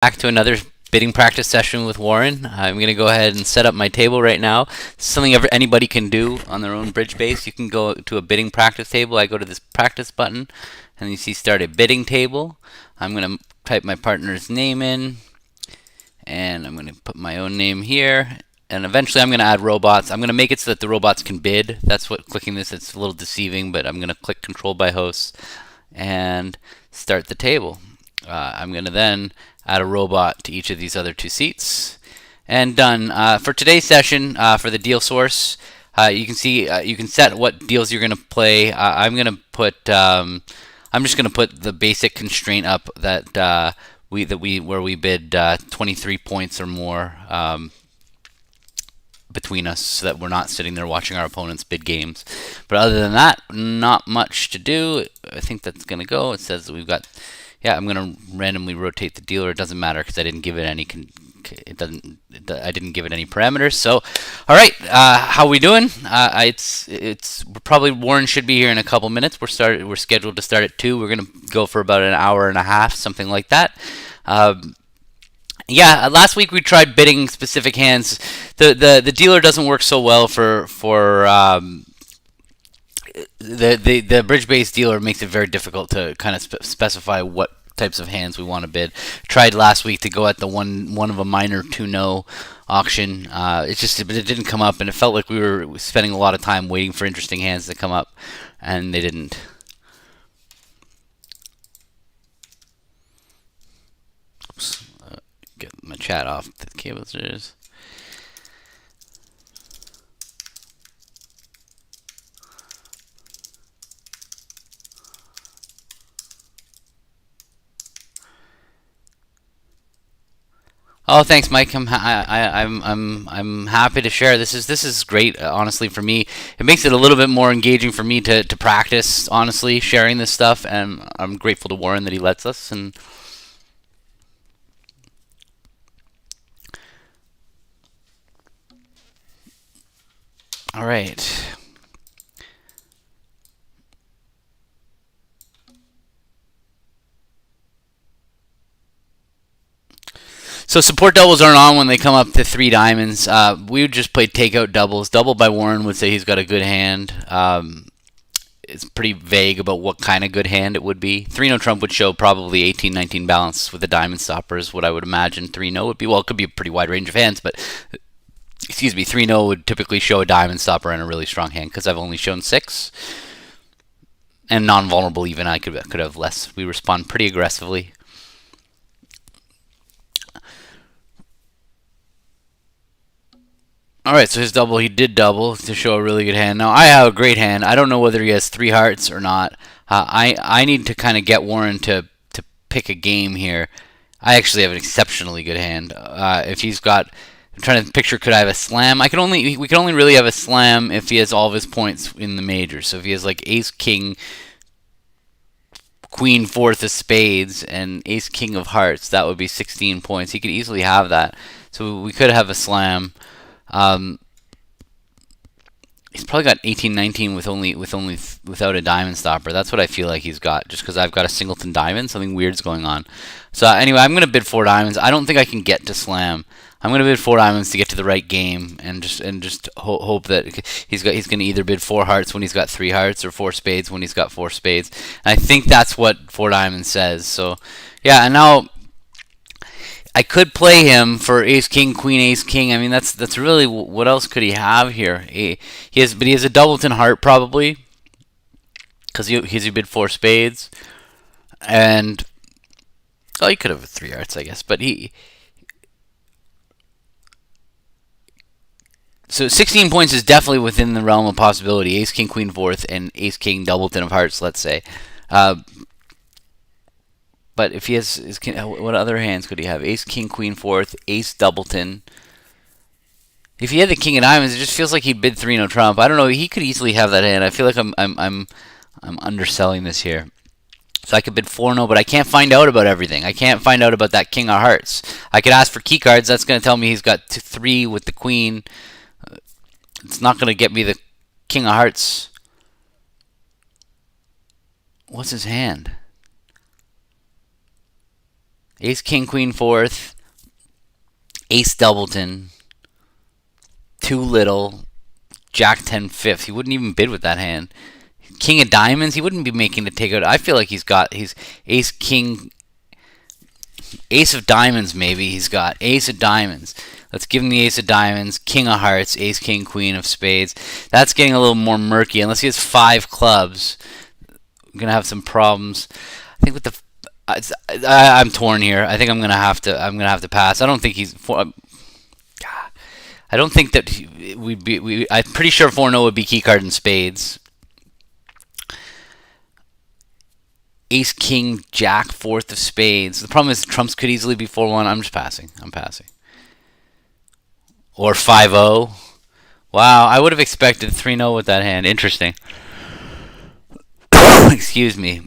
Back to another bidding practice session with Warren. I'm going to go ahead and set up my table right now. It's something anybody can do on their own bridge base. You can go to a bidding practice table. I go to this practice button and you see start a bidding table. I'm going to type my partner's name in and I'm going to put my own name here. And eventually I'm going to add robots. I'm going to make it so that the robots can bid. That's what clicking this, it's a little deceiving, but I'm going to click control by hosts and start the table. I'm going to then add a robot to each of these other two seats. And done. For today's session, for the deal source, you can see you can set what deals you're going to play. I'm just going to put the basic constraint up that where we bid 23 points or more between us, so that we're not sitting there watching our opponents bid games. But other than that, not much to do. I think that's going to go. It says that we've got. Yeah, I'm going to randomly rotate the dealer. It doesn't matter because I didn't give it any. I didn't give it any parameters. So, all right, how we doing? It's probably Warren should be here in a couple minutes. We're scheduled to start at 2. We're going to go for about an hour and a half, something like that. Yeah, last week we tried bidding specific hands. The dealer doesn't work so well for the bridge-based dealer makes it very difficult to kind of specify what types of hands we want to bid. Tried last week to go at the one of a minor 2-no auction. It didn't come up, and it felt like we were spending a lot of time waiting for interesting hands to come up, and they didn't. Oops. Get my chat off the cables. Oh, thanks, Mike. I'm happy to share. This is great. Honestly, for me, it makes it a little bit more engaging for me to practice. Honestly, sharing this stuff, and I'm grateful to Warren that he lets us. And all right. So support doubles aren't on when they come up to 3 diamonds. We would just play takeout doubles. Double by Warren would say he's got a good hand. It's pretty vague about what kind of good hand it would be. 3-no trump would show probably 18-19 balance with the diamond stopper is what I would imagine 3-no would be. Well, it could be a pretty wide range of hands, but excuse me, 3-no would typically show a diamond stopper and a really strong hand because I've only shown 6. And non-vulnerable even, I could have less. We respond pretty aggressively. Alright, so his double, he did double to show a really good hand. Now, I have a great hand. I don't know whether he has 3 hearts or not. I need to kind of get Warren to pick a game here. I actually have an exceptionally good hand. If he's got... I'm trying to picture, could I have a slam? We can only really have a slam if he has all of his points in the majors. So if he has like ace, king, queen, fourth of spades, and ace, king of hearts, that would be 16 points. He could easily have that. So we could have a slam. He's probably got 18-19 without a diamond stopper. That's what I feel like he's got, just because I've got a singleton diamond. Something weird's going on. So anyway, I'm gonna bid 4 diamonds. I don't think I can get to slam. I'm gonna bid 4 diamonds to get to the right game, and just hope that he's gonna either bid 4 hearts when he's got 3 hearts, or 4 spades when he's got 4 spades. And I think that's what 4 diamonds says. So yeah, and now I could play him for ace king queen ace king. I mean, that's really, what else could he have here? He has a doubleton heart probably, because he bid 4 spades, and he could have 3 hearts, I guess. But so 16 points is definitely within the realm of possibility. Ace king queen fourth and ace king doubleton of hearts, let's say. But if he has, what other hands could he have? Ace, king, queen, fourth, ace, doubleton. If he had the king of diamonds, it just feels like he'd bid 3-no trump. I don't know. He could easily have that hand. I feel like I'm underselling this here. So I could bid 4-no, but I can't find out about everything. I can't find out about that king of hearts. I could ask for key cards. That's going to tell me he's got 3 with the queen. It's not going to get me the king of hearts. What's his hand? Ace, king, queen, fourth. Ace, doubleton. Too little. Jack, 10, fifth. He wouldn't even bid with that hand. King of diamonds. He wouldn't be making the takeout. I feel like he's ace, king, ace of diamonds. Maybe he's got ace of diamonds. Let's give him the ace of diamonds. King of hearts. Ace, king, queen of spades. That's getting a little more murky. Unless he has 5 clubs, I'm gonna have some problems. I think with the I'm torn here. I think I'm gonna have to pass. I don't think he's. I don't think that we'd be. I'm pretty sure 4-0 would be keycard and spades. Ace, king, jack, fourth of spades. The problem is trumps could easily be 4-1. I'm just passing. I'm passing. Or 5-0. Wow, I would have expected 3-0 with that hand. Interesting. Excuse me.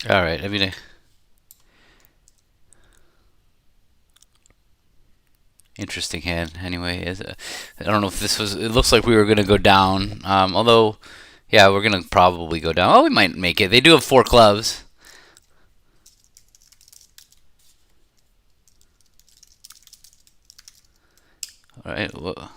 All right. I mean, interesting hand. Anyway, I don't know if this was. It looks like we were gonna go down. Although, yeah, we're gonna probably go down. Oh, we might make it. They do have 4 clubs. All right. Well,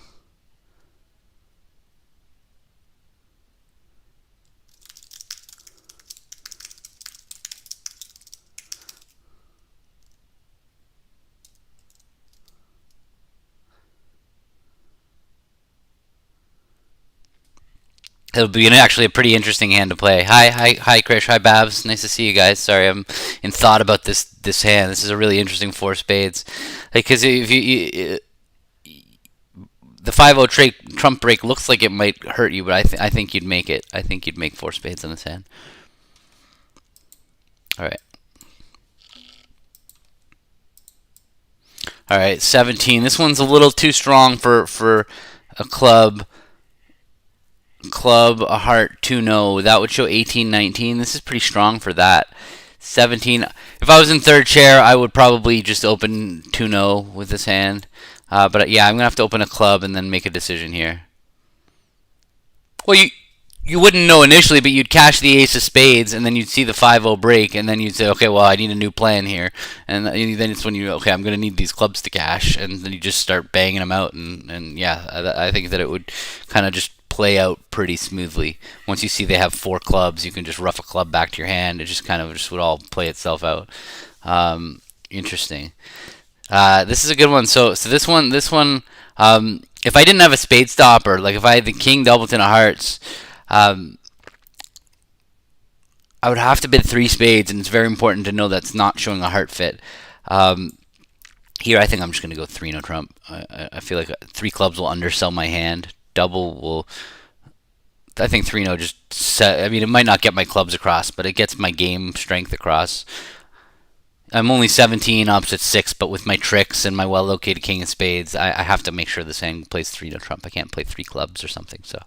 it'll be actually a pretty interesting hand to play. Hi, Krish. Hi, Babs. Nice to see you guys. Sorry, I'm in thought about this hand. This is a really interesting 4 spades. Because if the 5-0 trump break looks like it might hurt you, but I think you'd make it. I think you'd make 4 spades on this hand. All right. All right, 17. This one's a little too strong for a club. Club, a heart, 2-0. That would show 18, 19. This is pretty strong for that. 17. If I was in third chair, I would probably just open 2-0 with this hand. But yeah, I'm going to have to open a club and then make a decision here. Well, you wouldn't know initially, but you'd cash the ace of spades, and then you'd see the 5-0 break, and then you'd say, okay, well, I need a new plan here. And then it's when okay, I'm going to need these clubs to cash, and then you just start banging them out. And yeah, I think that it would kind of just play out pretty smoothly. Once you see they have 4 clubs, you can just rough a club back to your hand. It just kind of just would all play itself out. Interesting. This is a good one. So this one, if I didn't have a spade stopper, like if I had the king, doubleton of hearts, I would have to bid 3 spades, and it's very important to know that's not showing a heart fit. Here, I think I'm just going to go 3-0 trump. I feel like 3 clubs will undersell my hand. Double will. I think 3-0 just set. I mean, it might not get my clubs across, but it gets my game strength across. I'm only 17, opposite 6, but with my tricks and my well-located king of spades, I have to make sure this hand plays 3-0 trump. I can't play 3 clubs or something, so.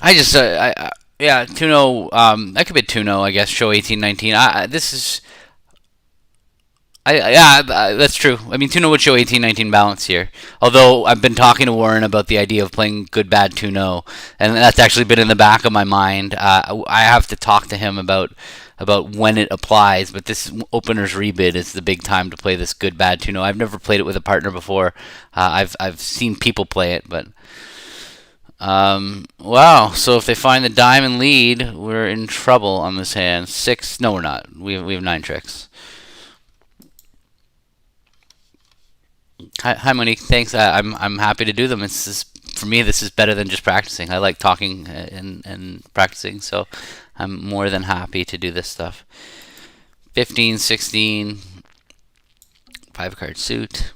I just, yeah, 2-0, I could bid 2-0, I guess, show 18, 19. This is, Yeah, that's true. I mean, Tuno would show 18-19 balance here. Although I've been talking to Warren about the idea of playing good bad Tuno, and that's actually been in the back of my mind. I have to talk to him about when it applies. But this opener's rebid is the big time to play this good bad Tuno. I've never played it with a partner before. I've seen people play it, but wow. So if they find the diamond lead, we're in trouble on this hand. Six? No, we're not. We have 9 tricks. Hi, Monique. Thanks. I'm happy to do them. For me. This is better than just practicing. I like talking and practicing, so I'm more than happy to do this stuff. 15, 16, 5-card suit.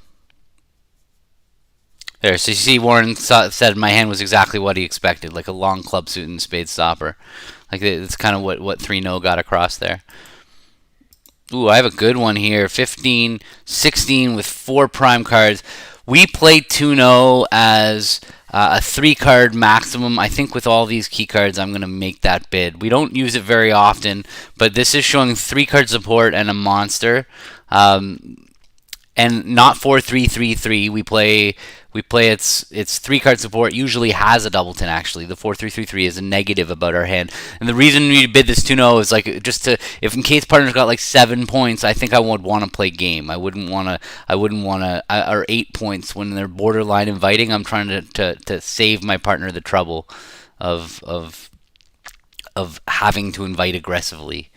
There. So you see, Warren said my hand was exactly what he expected, like a long club suit and spade stopper. Like it's kind of what 3-0 got across there. Ooh, I have a good one here. 15, 16 with 4 prime cards. We play 2-0 as a 3-card maximum. I think with all these key cards, I'm going to make that bid. We don't use it very often, but this is showing 3-card support and a monster. And not 4-3-3-3. We play its 3-card support usually has a doubleton. Actually, the 4-3-3-3 is a negative about our hand. And the reason we bid this 2-0 is like just to, if in case partner's got like 7 points, I think I would want to play game. I wouldn't want to or 8 points when they're borderline inviting. I'm trying to save my partner the trouble of having to invite aggressively,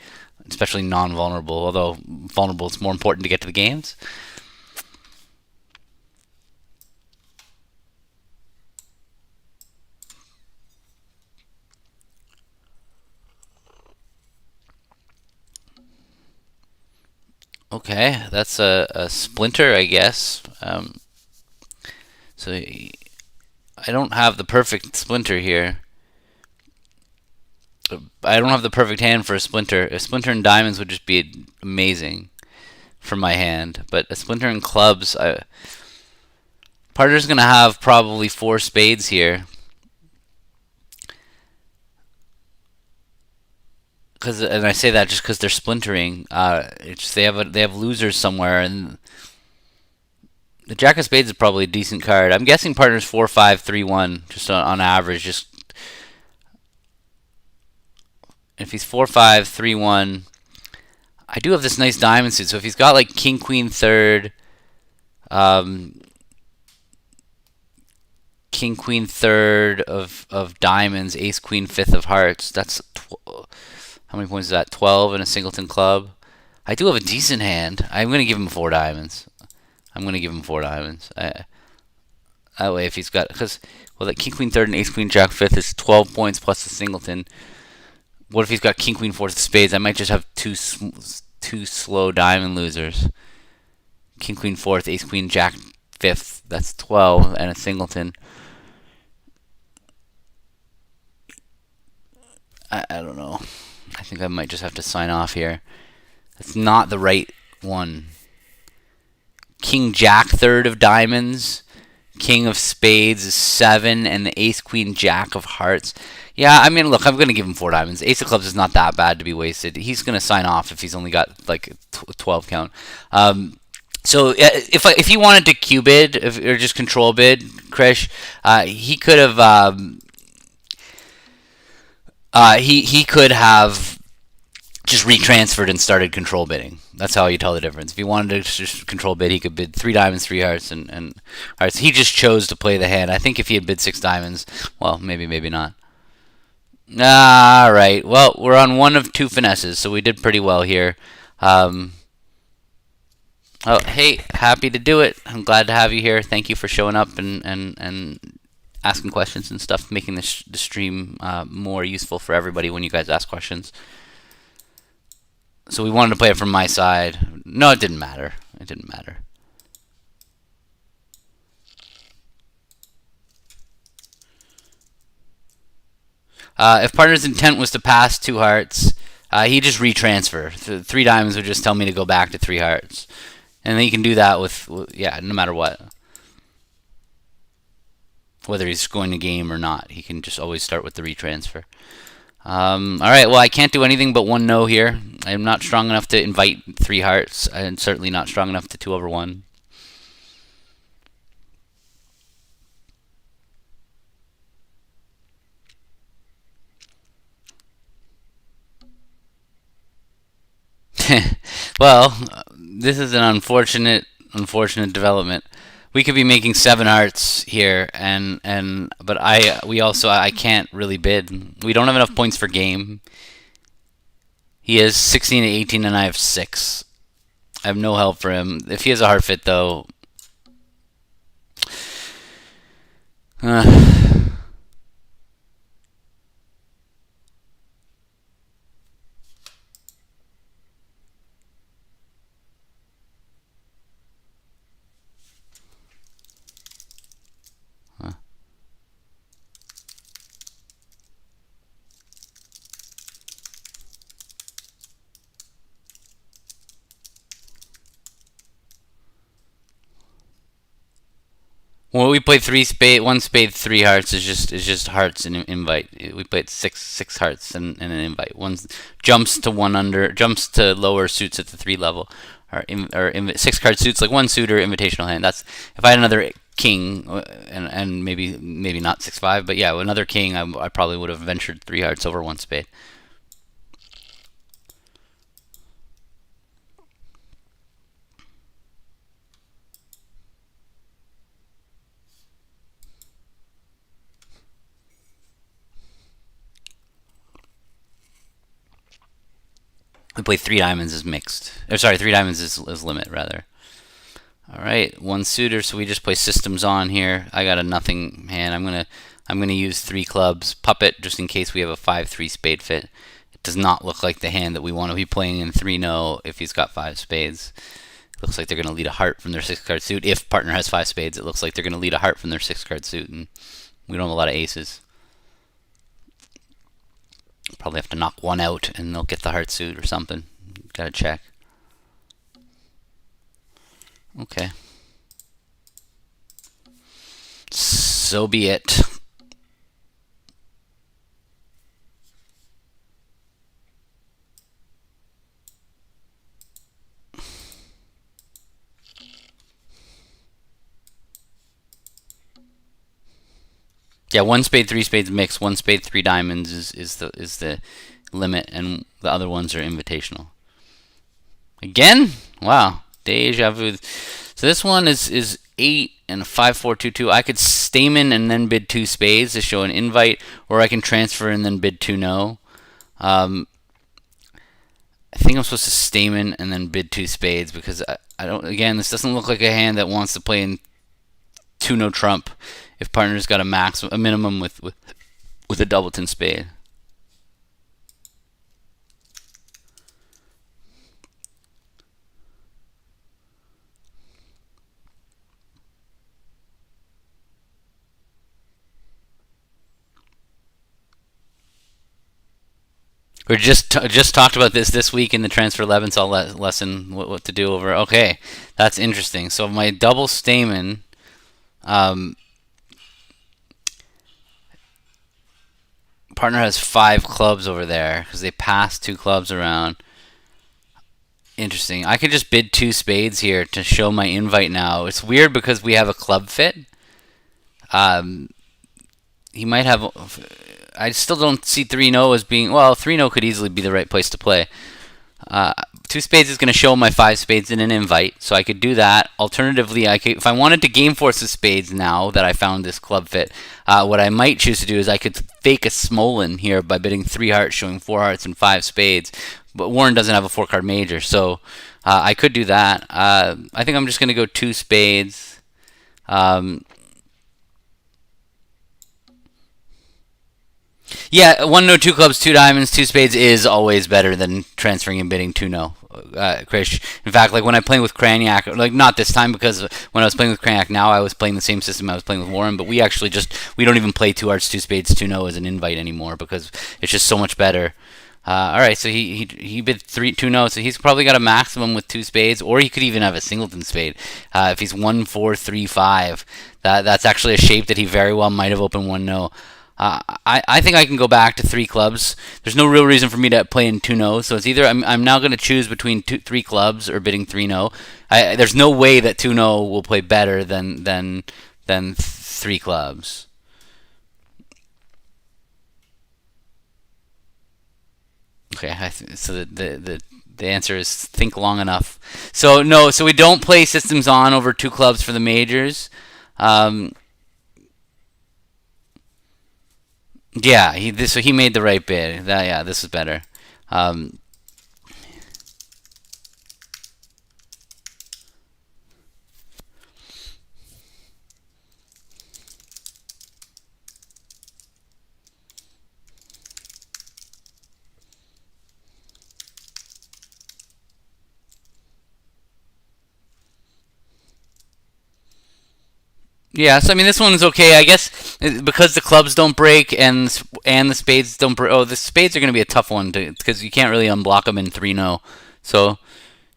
especially non-vulnerable. Although vulnerable is more important to get to the games. Okay, that's a splinter, I guess. So I don't have the perfect splinter here. I don't have the perfect hand for a splinter. A splinter in diamonds would just be amazing for my hand. But a splinter in clubs, partner's going to have probably 4 spades here. And I say that just because they're splintering. They have losers somewhere, and the Jack of Spades is probably a decent card. I'm guessing partner's 4-5-3-1 just on average. Just if he's 4-5-3-1, I do have this nice diamond suit. So if he's got like King Queen third, King Queen third of diamonds, Ace Queen fifth of hearts. That's how many points is that? 12 in a singleton club. I do have a decent hand. I'm going to give him 4 diamonds. That way, if he's got, because that King Queen third and Ace Queen Jack fifth is 12 points plus the singleton. What if he's got King Queen fourth of spades? I might just have two slow diamond losers. King Queen fourth, Ace Queen Jack fifth. That's 12 and a singleton. I don't know. I think I might just have to sign off here. That's not the right one. King Jack third of diamonds. King of spades is 7, and the Ace Queen Jack of hearts. Yeah, I mean, look, I'm going to give him 4 diamonds. Ace of clubs is not that bad to be wasted. He's going to sign off if he's only got like a 12 count. So if he wanted to Q bid or just control bid, Krish, he could have. He could have just retransferred and started control bidding. That's how you tell the difference. If he wanted to just control bid, he could bid 3 diamonds, 3 hearts, and hearts. He just chose to play the hand. I think if he had bid 6 diamonds, well, maybe not. All right. Well, we're on 1 of 2 finesses, so we did pretty well here. Oh, hey, happy to do it. I'm glad to have you here. Thank you for showing up and asking questions and stuff, making the stream more useful for everybody when you guys ask questions. So we wanted to play it from my side. No, it didn't matter. If partner's intent was to pass 2 hearts, he just retransfer. 3 diamonds would just tell me to go back to 3 hearts. And he can do that with yeah, no matter what. Whether he's going to game or not, he can just always start with the retransfer. All right, well, I can't do anything but one no here. I'm not strong enough to invite three hearts, and certainly not strong enough to 2/1. Well, this is an unfortunate development. We could be making seven hearts here, but I can't really bid. We don't have enough points for game. He has 16 to 18, and I have 6. I have no help for him. If he has a heart fit, though, uh, well, we played one spade, three hearts is just hearts and invite. We played six hearts and an invite. One jumps to one under, jumps to lower suits at the 3 level, or 6 card suits like one suitor invitational hand. That's if I had another king and maybe not 6/5, but yeah, another king, I probably would have ventured 3 hearts over one spade. We play 3 diamonds as mixed. Or sorry, 3 diamonds is limit rather. All right, one suitor, so we just play systems on here. I got a nothing hand. I'm gonna use 3 clubs, puppet, just in case we have a 5-3 spade fit. It does not look like the hand that we want to be playing in 3-no if he's got 5 spades. It looks like they're gonna lead a heart from their 6-card suit. If partner has 5 spades, it looks like they're gonna lead a heart from their 6-card suit, and we don't have a lot of aces. Probably have to knock one out, and they'll get the heart suit or something. Gotta check. Okay. So be it. Yeah, one spade, 3 spades mix. One spade, 3 diamonds is the limit, and the other ones are invitational. Again? Wow, deja vu. So this one is 8 and a 5-4-2-2. I could stamen and then bid 2 spades to show an invite, or I can transfer and then bid 2 no. I think I'm supposed to stamen and then bid 2 spades because I don't. Again, this doesn't look like a hand that wants to play in 2 no trump if partner's got a minimum with a doubleton spade. We just talked about this week in the transfer Lebensohl lesson. What to do over? Okay, that's interesting. So my double stamen. Partner has 5 clubs over there because they passed 2 clubs around. Interesting. I could just bid 2 spades here to show my invite now. It's weird because we have a club fit. He might have. I still don't see 3-no as being. Well, 3-no could easily be the right place to play. 2 spades is going to show my 5 spades in an invite, so I could do that. Alternatively, if I wanted to game force the spades now that I found this club fit, what I might choose to do is I could fake a Smolin here by bidding 3 hearts, showing 4 hearts and 5 spades. But Warren doesn't have a 4-card major, so I could do that. I think I'm just going to go 2 spades. Yeah, 1-no, 2 clubs, 2 diamonds, 2 spades is always better than transferring and bidding 2-no. Krish. In fact, like when I'm playing with Craniac, like not this time because when I was playing with Craniac now, I was playing the same system I was playing with Warren, but we don't even play 2 hearts, 2 spades, 2-no as an invite anymore because it's just so much better. All right, so he bid 2-no, so he's probably got a maximum with 2 spades, or he could even have a singleton spade. If he's 1-4-3-5, that's actually a shape that he very well might have opened 1-no. I think I can go back to 3 clubs. There's no real reason for me to play in 2-no, so it's either I'm now going to choose between 3 clubs or bidding 3-no. There's no way that 2-no will play better than 3 clubs. Okay, so the answer is think long enough. So no, so we don't play systems on over 2 clubs for the majors. Um, yeah, so he made the right bid. Yeah, this is better. Um, Yeah, so I mean, this one's okay, I guess, because the clubs don't break and the spades don't break. Oh, the spades are going to be a tough one because you can't really unblock them in 3-no. So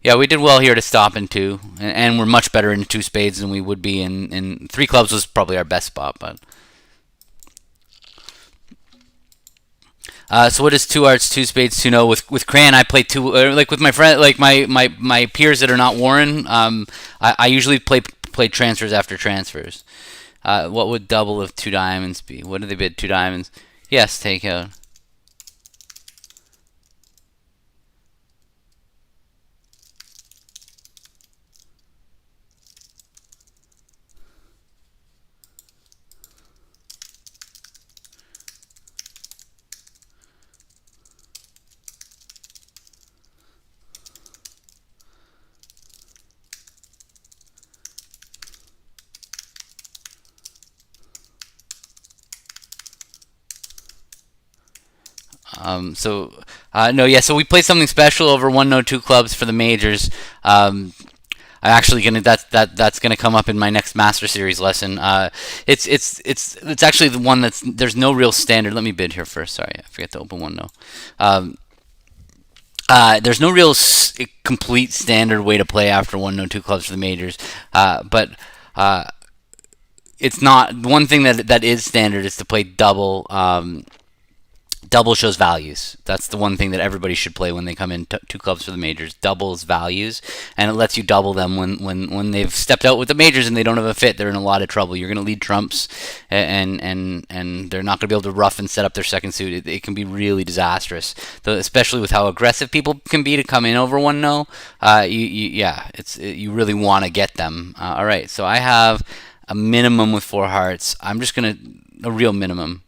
yeah, we did well here to stop in 2, and we're much better in 2 spades than we would be in 3 clubs was probably our best spot. But so what is 2 hearts, 2 spades, 2-no with Cran? I play two like with my friend, like my peers that are not Warren. I usually play transfers after transfers. What would double of 2 diamonds be? What do they bid? 2 diamonds. Yes, take out. No, yeah. So we play something special over 1-no 2 clubs for the majors. I'm actually gonna that's gonna come up in my next Master Series lesson. It's actually the one there's no real standard. Let me bid here first. Sorry, I forget to open 1-no. Um, there's no real complete standard way to play after 1-no 2 clubs for the majors, but it's not one thing that is standard is to play double. Double shows values. That's the one thing that everybody should play when they come in 2 clubs for the majors. Doubles values, and it lets you double them when they've stepped out with the majors and they don't have a fit. They're in a lot of trouble. You're going to lead trumps, and they're not going to be able to rough and set up their second suit. It can be really disastrous, especially with how aggressive people can be to come in over 1-no. You really want to get them. All right, so I have a minimum with 4 hearts. I'm just gonna a real minimum.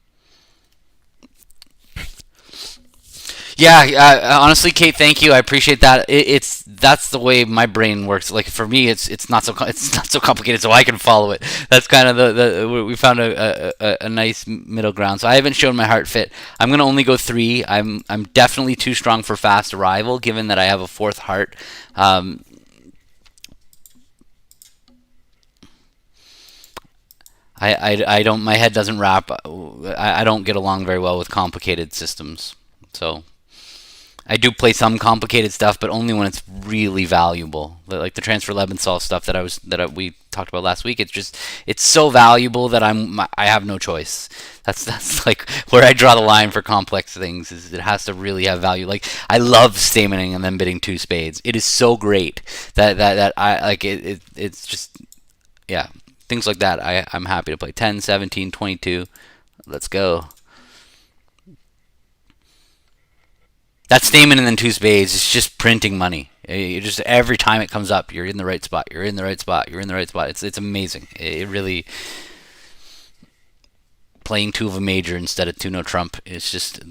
Yeah, honestly, Kate, thank you. I appreciate that. That's the way my brain works. Like for me, it's not so it's not so complicated, so I can follow it. That's kind of the we found a nice middle ground. So I haven't shown my heart fit. I'm gonna only go 3. I'm definitely too strong for fast arrival, given that I have a 4th heart. Um, I don't my head doesn't wrap. I don't get along very well with complicated systems. So I do play some complicated stuff, but only when it's really valuable. Like the transfer Lebensohl stuff we talked about last week. It's so valuable that I have no choice. That's like where I draw the line for complex things. Is it has to really have value. Like I love stamening and then bidding 2 spades. It is so great that I like it. It's just yeah, things like that. I'm happy to play 10, 17, 22. Let's go. That's stamen and then 2 spades. It's just printing money. You just every time it comes up, you're in the right spot. You're in the right spot. You're in the right spot. It's amazing. It really playing 2 of a major instead of 2-no trump. It's just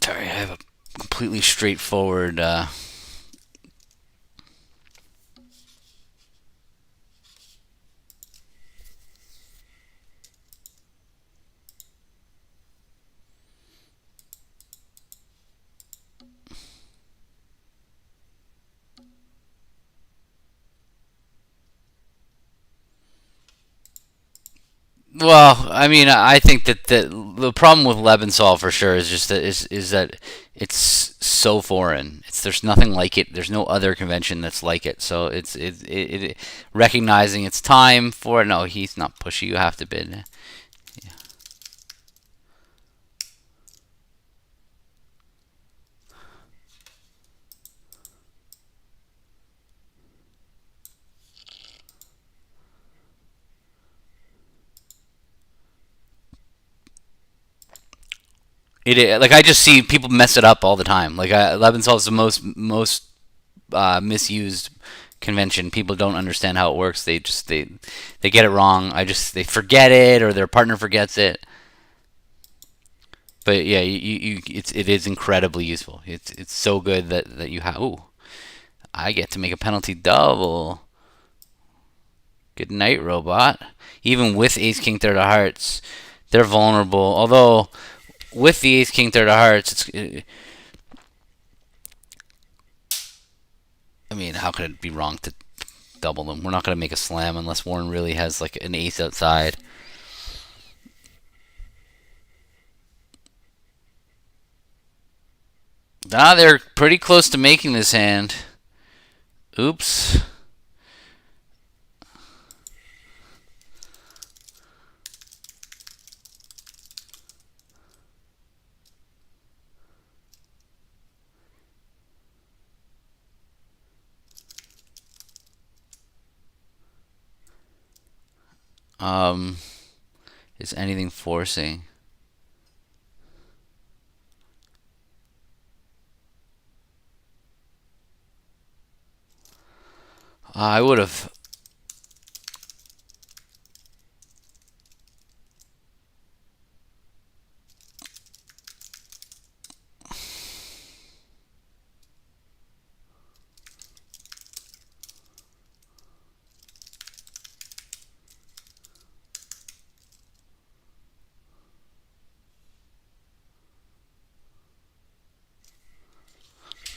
sorry. I have a completely straightforward. Well, I mean, I think that the problem with Lebensohl for sure is just that is that it's so foreign. There's nothing like it. There's no other convention that's like it. So recognizing it's time for it. No, he's not pushy. You have to bid. Like I just see people mess it up all the time. Like Lebensohl is the most misused convention. People don't understand how it works. They get it wrong. They forget it or their partner forgets it. But yeah, it is incredibly useful. It's so good that you have. Ooh, I get to make a penalty double. Good night, robot. Even with Ace King Third of Hearts, they're vulnerable. Although with the Ace King Third of Hearts, I mean, how could it be wrong to double them? We're not going to make a slam unless Warren really has like an ace outside. Ah, they're pretty close to making this hand. Oops. Um, is anything forcing? I would have.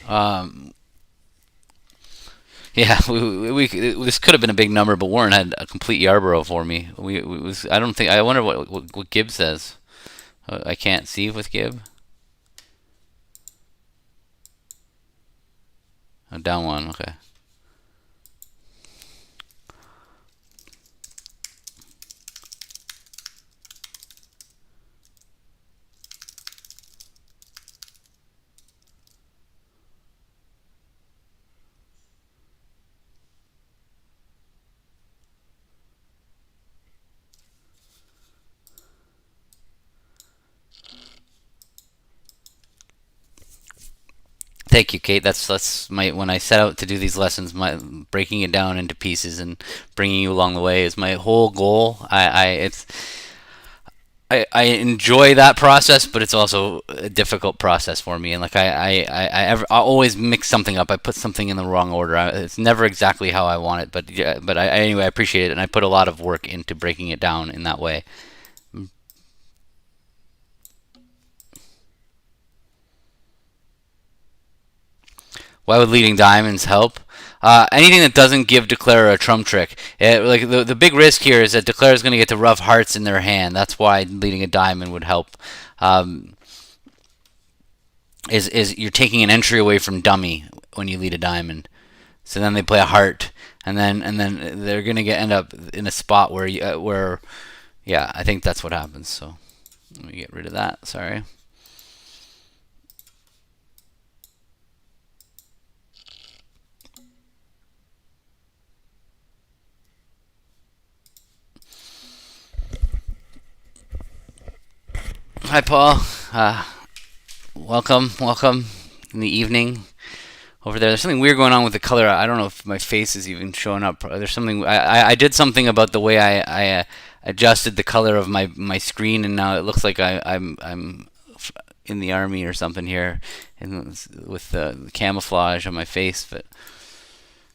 Um, yeah, this could have been a big number, but Warren had a complete Yarborough for me. I don't think. I wonder what Gibb says. I can't see with Gibb. Oh, down one. Okay. Thank you, Kate. That's my when I set out to do these lessons, my breaking it down into pieces and bringing you along the way is my whole goal. I enjoy that process, but it's also a difficult process for me. And like I always mix something up. I put something in the wrong order. It's never exactly how I want it, but yeah, anyway, I appreciate it, and I put a lot of work into breaking it down in that way. Why would leading diamonds help? Anything that doesn't give Declare a trump trick. Like the big risk here is that Declare is going to get the rough hearts in their hand. That's why leading a diamond would help. Um, is you're taking an entry away from dummy when you lead a diamond. So then they play a heart, and then they're going to end up in a spot where yeah, I think that's what happens. So let me get rid of that. Sorry. Hi, Paul. Welcome in the evening over there. There's something weird going on with the color. I don't know if my face is even showing up. There's something. I did something about the way I adjusted the color of my screen, and now it looks like I'm in the army or something here, and with the camouflage on my face. But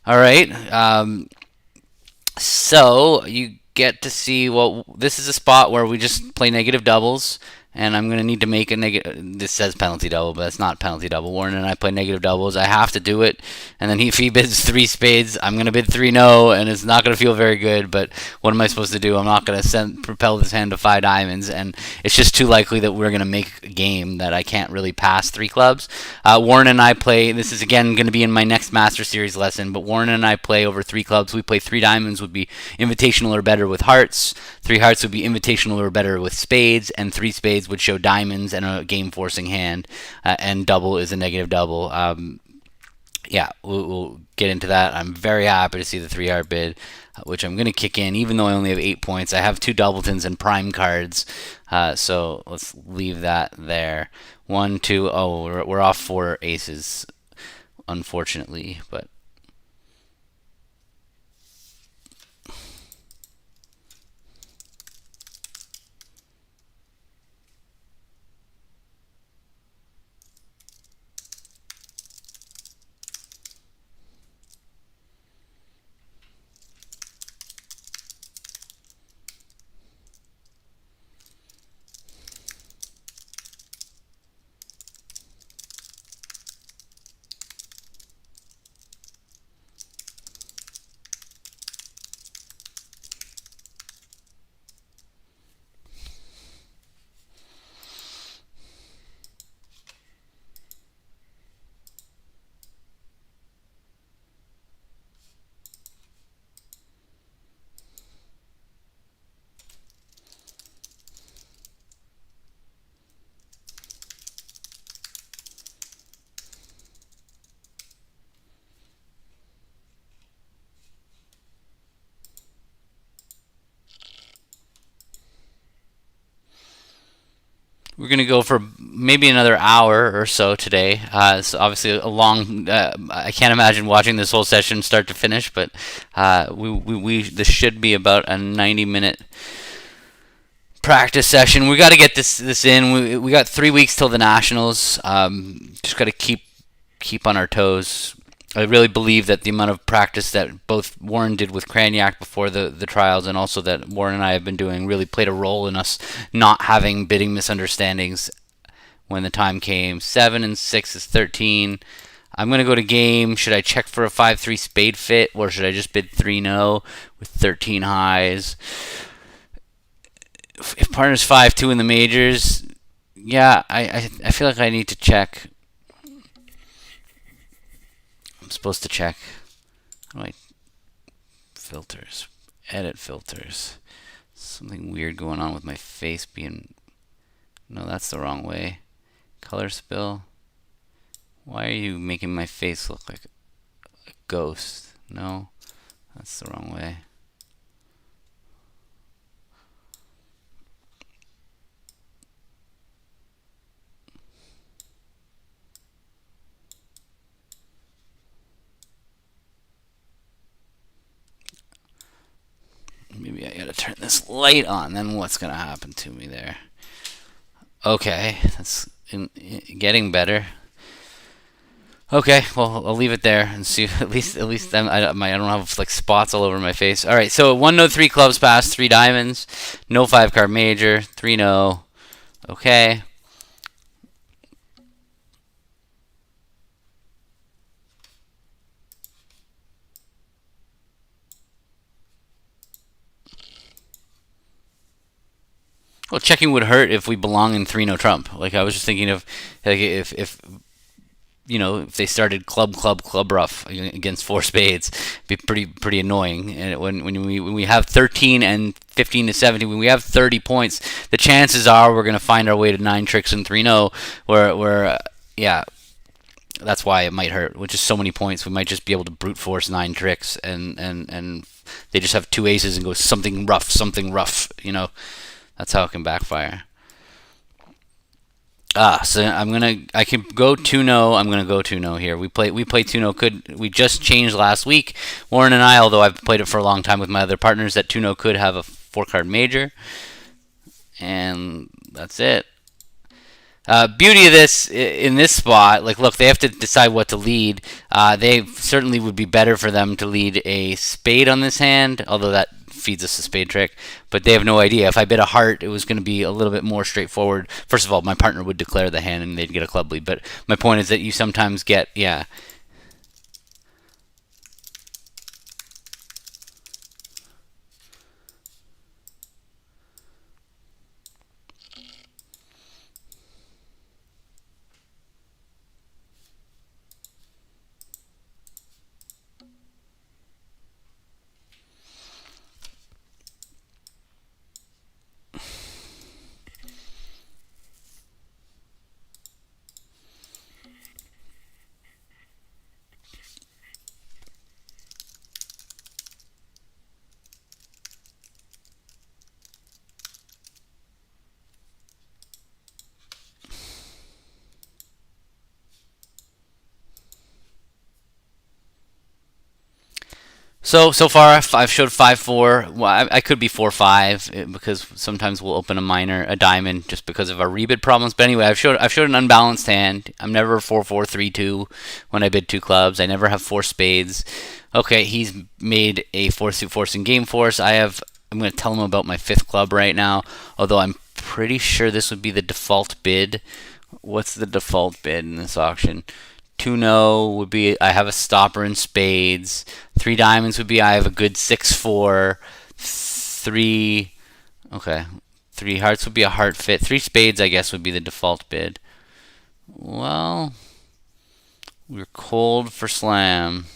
all right. So you get to see, well, this is a spot where we just play negative doubles, and I'm going to need to make a negative. This says penalty double, but it's not penalty double. Warren and I play negative doubles. I have to do it, and then if he bids 3 spades, I'm going to bid 3 no, and it's not going to feel very good. But what am I supposed to do? I'm not going to propel this hand to 5 diamonds, and it's just too likely that we're going to make a game that I can't really pass 3 clubs. Warren and I play. This is again going to be in my next Master Series lesson, but Warren and I play over 3 clubs. We play 3 diamonds would be invitational or better with hearts. 3 hearts would be invitational or better with spades, and 3 spades would show diamonds and a game-forcing hand, and double is a negative double. Yeah, we'll get into that. I'm very happy to see the 3-heart bid, which I'm going to kick in, even though I only have 8 points. I have 2 doubletons and prime cards, so let's leave that there. 1, 2, oh, we're off 4 aces, unfortunately, but we're going to go for maybe another hour or so today. It's obviously a long. I can't imagine watching this whole session start to finish, but this should be about a 90-minute practice session. We got to get this in. We got 3 weeks till the Nationals. Just got to keep on our toes. I really believe that the amount of practice that both Warren did with Craniac before the trials, and also that Warren and I have been doing, really played a role in us not having bidding misunderstandings when the time came. 7 and 6 is 13. I'm going to go to game. Should I check for a 5-3 spade fit, or should I just bid 3 no with 13 highs? If partner's 5-2 in the majors, yeah, I feel like I need to check. I'm supposed to check. Right. Filters. Edit filters. Something weird going on with my face being... No, that's the wrong way. Color spill. Why are you making my face look like a ghost? No, that's the wrong way. Maybe I gotta turn this light on, then what's gonna happen to me there? Okay, that's getting better. Okay, well, I'll leave it there and see. At least I don't have like spots all over my face. All right, so 1 no 3 clubs passed, 3 diamonds, no 5-card major, 3 no. Okay. Well, checking would hurt if we belong in 3 no trump. Like, I was just thinking of, like, if if they started club rough against 4 spades, it'd be pretty annoying. And when we have 13 and 15 to 17, when we have 30 points, the chances are we're gonna find our way to 9 tricks and 3 no. Where yeah, that's why it might hurt. With just so many points, we might just be able to brute force 9 tricks, and they just have 2 aces and go something rough. That's how it can backfire. So I can go 2 no. I'm gonna go 2 no here. We play 2 no. We just changed last week, Warren and I, although I've played it for a long time with my other partners, that 2 no could have a 4-card major, and that's it. Beauty of this in this spot, like, look, they have to decide what to lead. They certainly would be better for them to lead a spade on this hand, although that feeds us a spade trick. But they have no idea. If I bid a heart, it was going to be a little bit more straightforward. First of all, my partner would declare the hand and they'd get a club lead. But my point is that you sometimes get, yeah. So far I've showed 5-4. Well, I could be 4-5 because sometimes we'll open a diamond just because of our rebid problems. But anyway, I've showed an unbalanced hand. I'm never 4-4-3-2 when I bid two clubs. I never have four spades. Okay, he's made a four suit force and game force. I'm going to tell him about my fifth club right now. Although I'm pretty sure this would be the default bid. What's the default bid in this auction? 2-0 would be I have a stopper in spades. 3 diamonds would be I have a good 6-4. 3, okay. 3 hearts would be a heart fit. 3 spades, I guess, would be the default bid. Well, we're cold for slam.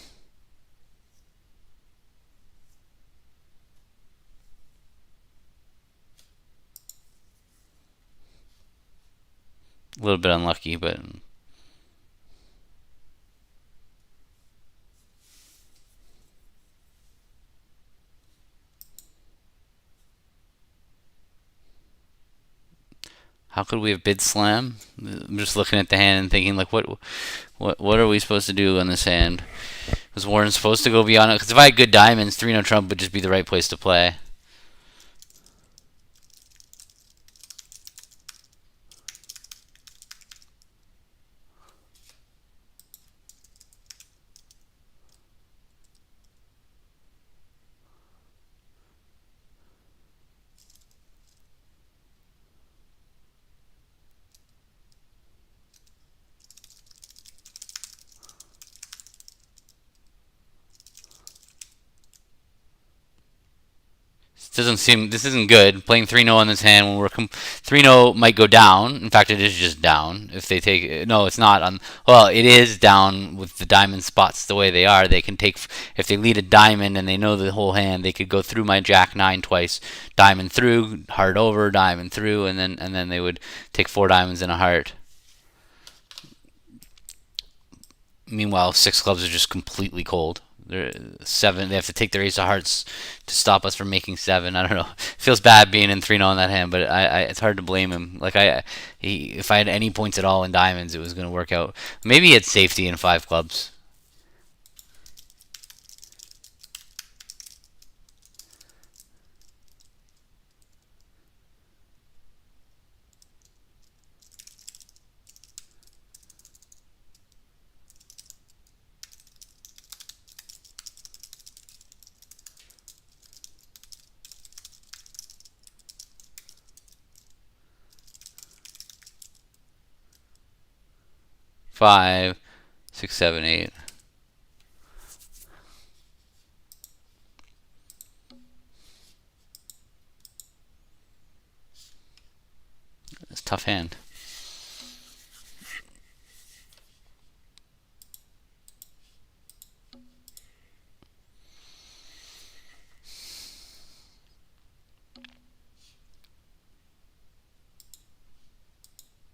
A little bit unlucky, but how could we have bid slam? I'm just looking at the hand and thinking, like, what are we supposed to do on this hand? Was Warren supposed to go beyond it? Because if I had good diamonds, 3-0 trump would just be the right place to play. This isn't good. Playing 3-0 on this hand when we're 3-0 might go down. In fact, it is just down. If they take no, it's not on. Well, it is down with the diamond spots the way they are. They can take if they lead a diamond and they know the whole hand. They could go through my jack 9 twice, diamond through, heart over, diamond through, and then they would take 4 diamonds and a heart. Meanwhile, 6 clubs are just completely cold. They're 7. They have to take their ace of hearts to stop us from making 7. I don't know. It feels bad being in 3-0 on that hand, but it's hard to blame him. Like if I had any points at all in diamonds, it was going to work out. Maybe he had safety in 5 clubs. Five, 6, 7, 8. It's a tough hand.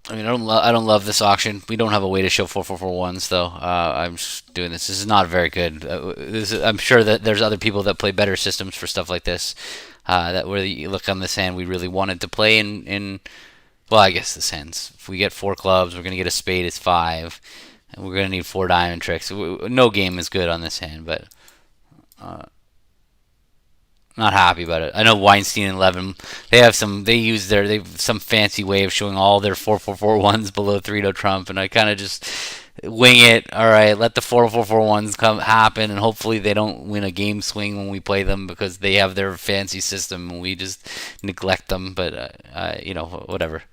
I mean, I don't love this auction. We don't have a way to show 4-4-4-1s though. I'm just doing this. This is not very good. I'm sure that there's other people that play better systems for stuff like this. That where you look on this hand, we really wanted to play in. Well, I guess this hands. If we get 4 clubs, we're gonna get a spade. It's 5, and we're gonna need 4 diamond tricks. No game is good on this hand, but. Not happy about it. I know Weinstein and Levin, they have some fancy way of showing all their 4-4-4-1s below 3-0 trump, and I kind of just wing it. All right, let the 4-4-4-1s come happen, and hopefully they don't win a game swing when we play them because they have their fancy system and we just neglect them. But whatever.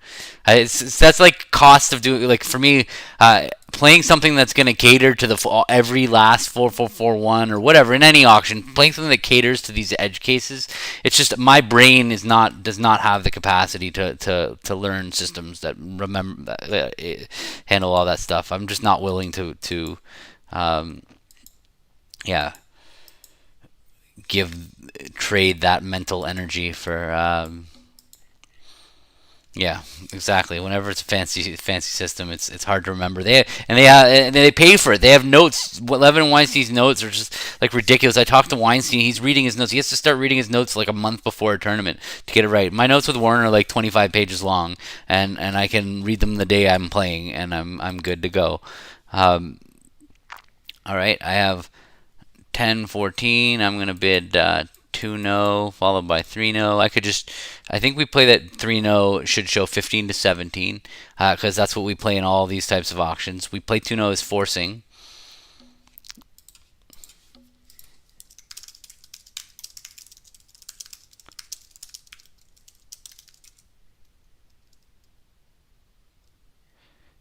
That's like cost of doing. Like for me, playing something that's going to cater to the every last 4-4-4-1 or whatever in any auction, playing something that caters to these edge cases. It's just my brain does not have the capacity to learn systems that remember handle all that stuff. I'm just not willing to um, yeah, give trade that mental energy for yeah, exactly. Whenever it's a fancy system, it's hard to remember. They pay for it. They have notes. Levin and Weinstein's notes are just like ridiculous. I talked to Weinstein. He's reading his notes. He has to start reading his notes like a month before a tournament to get it right. My notes with Warren are like 25 pages long, and I can read them the day I'm playing, and I'm good to go. Um, all right, I have 10-14. I'm gonna bid 2-no followed by 3-no. I think we play that 3-no should show 15-17 because that's what we play in all these types of auctions. We play 2-no as forcing.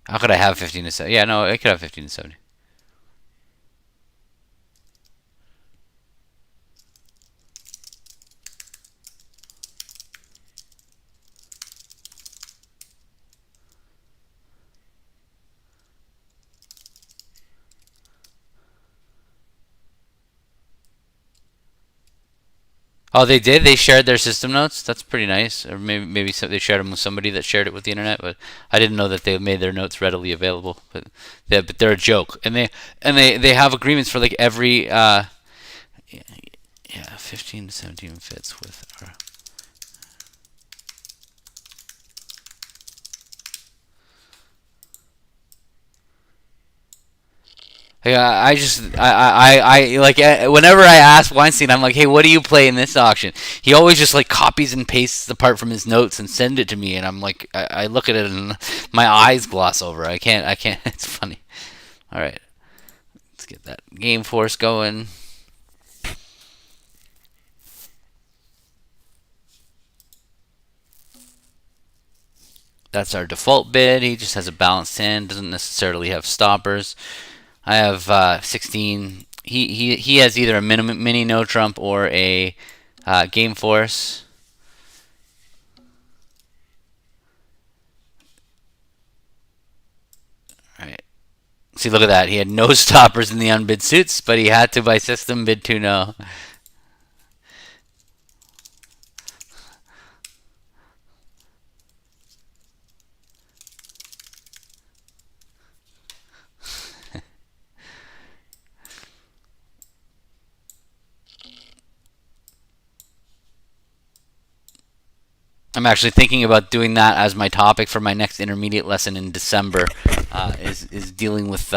How could I have 15-7? Yeah, no, I could have 15-7. Oh, they did. They shared their system notes. That's pretty nice. Or maybe they shared them with somebody that shared it with the internet. But I didn't know that they made their notes readily available. But they're a joke, and they have agreements for like every yeah, 15-17 fits with our. Yeah, I like whenever I ask Weinstein, I'm like, hey, what do you play in this auction? He always just like copies and pastes the part from his notes and send it to me, and I'm like, I look at it and my eyes gloss over. I can't. It's funny. All right, let's get that game force going. That's our default bid. He just has a balanced hand, doesn't necessarily have stoppers. I have 16. He has either a mini no trump or a game force. All right. See, look at that. He had no stoppers in the unbid suits, but he had to by system bid 2-no. I'm actually thinking about doing that as my topic for my next intermediate lesson in December. Is dealing with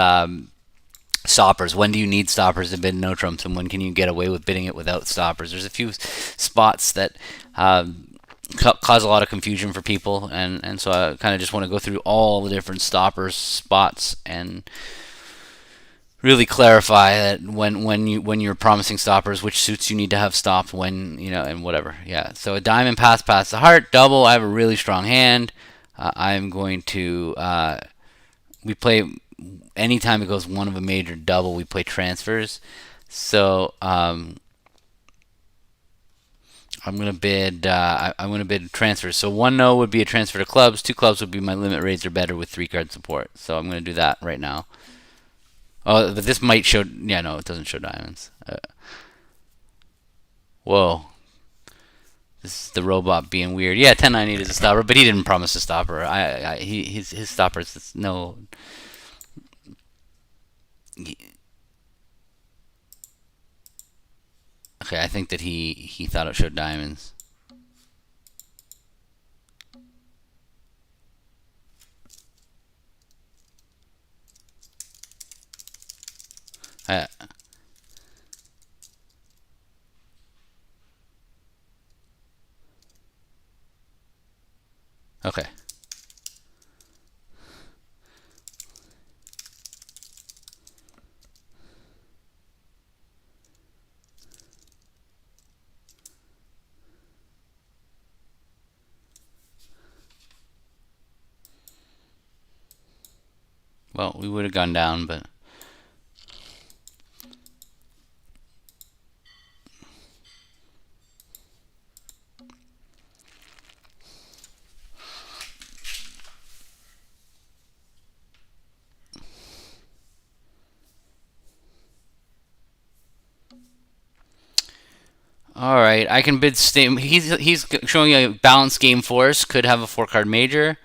stoppers. When do you need stoppers to bid no trumps, and when can you get away with bidding it without stoppers? There's a few spots that cause a lot of confusion for people, and so I kind of just want to go through all the different stoppers spots and really clarify that when you're promising stoppers, which suits you need to have stopped when and whatever. Yeah. So a diamond pass past the heart double. I have a really strong hand. I'm going to we play anytime it goes one of a major double. We play transfers. So I'm gonna bid. I'm gonna bid transfers. So 1-no would be a transfer to clubs. 2 clubs would be my limit raise or better with 3 card support. So I'm gonna do that right now. Oh, but this might show. Yeah, no, it doesn't show diamonds. Whoa. This is the robot being weird. Yeah, 10-9 is a stopper, but he didn't promise a stopper. His stoppers no. Okay, I think that he thought it showed diamonds. Uh, okay. Well, we would have gone down, but... All right, I can bid stay. He's showing a balanced game for us. Could have a 4-card major.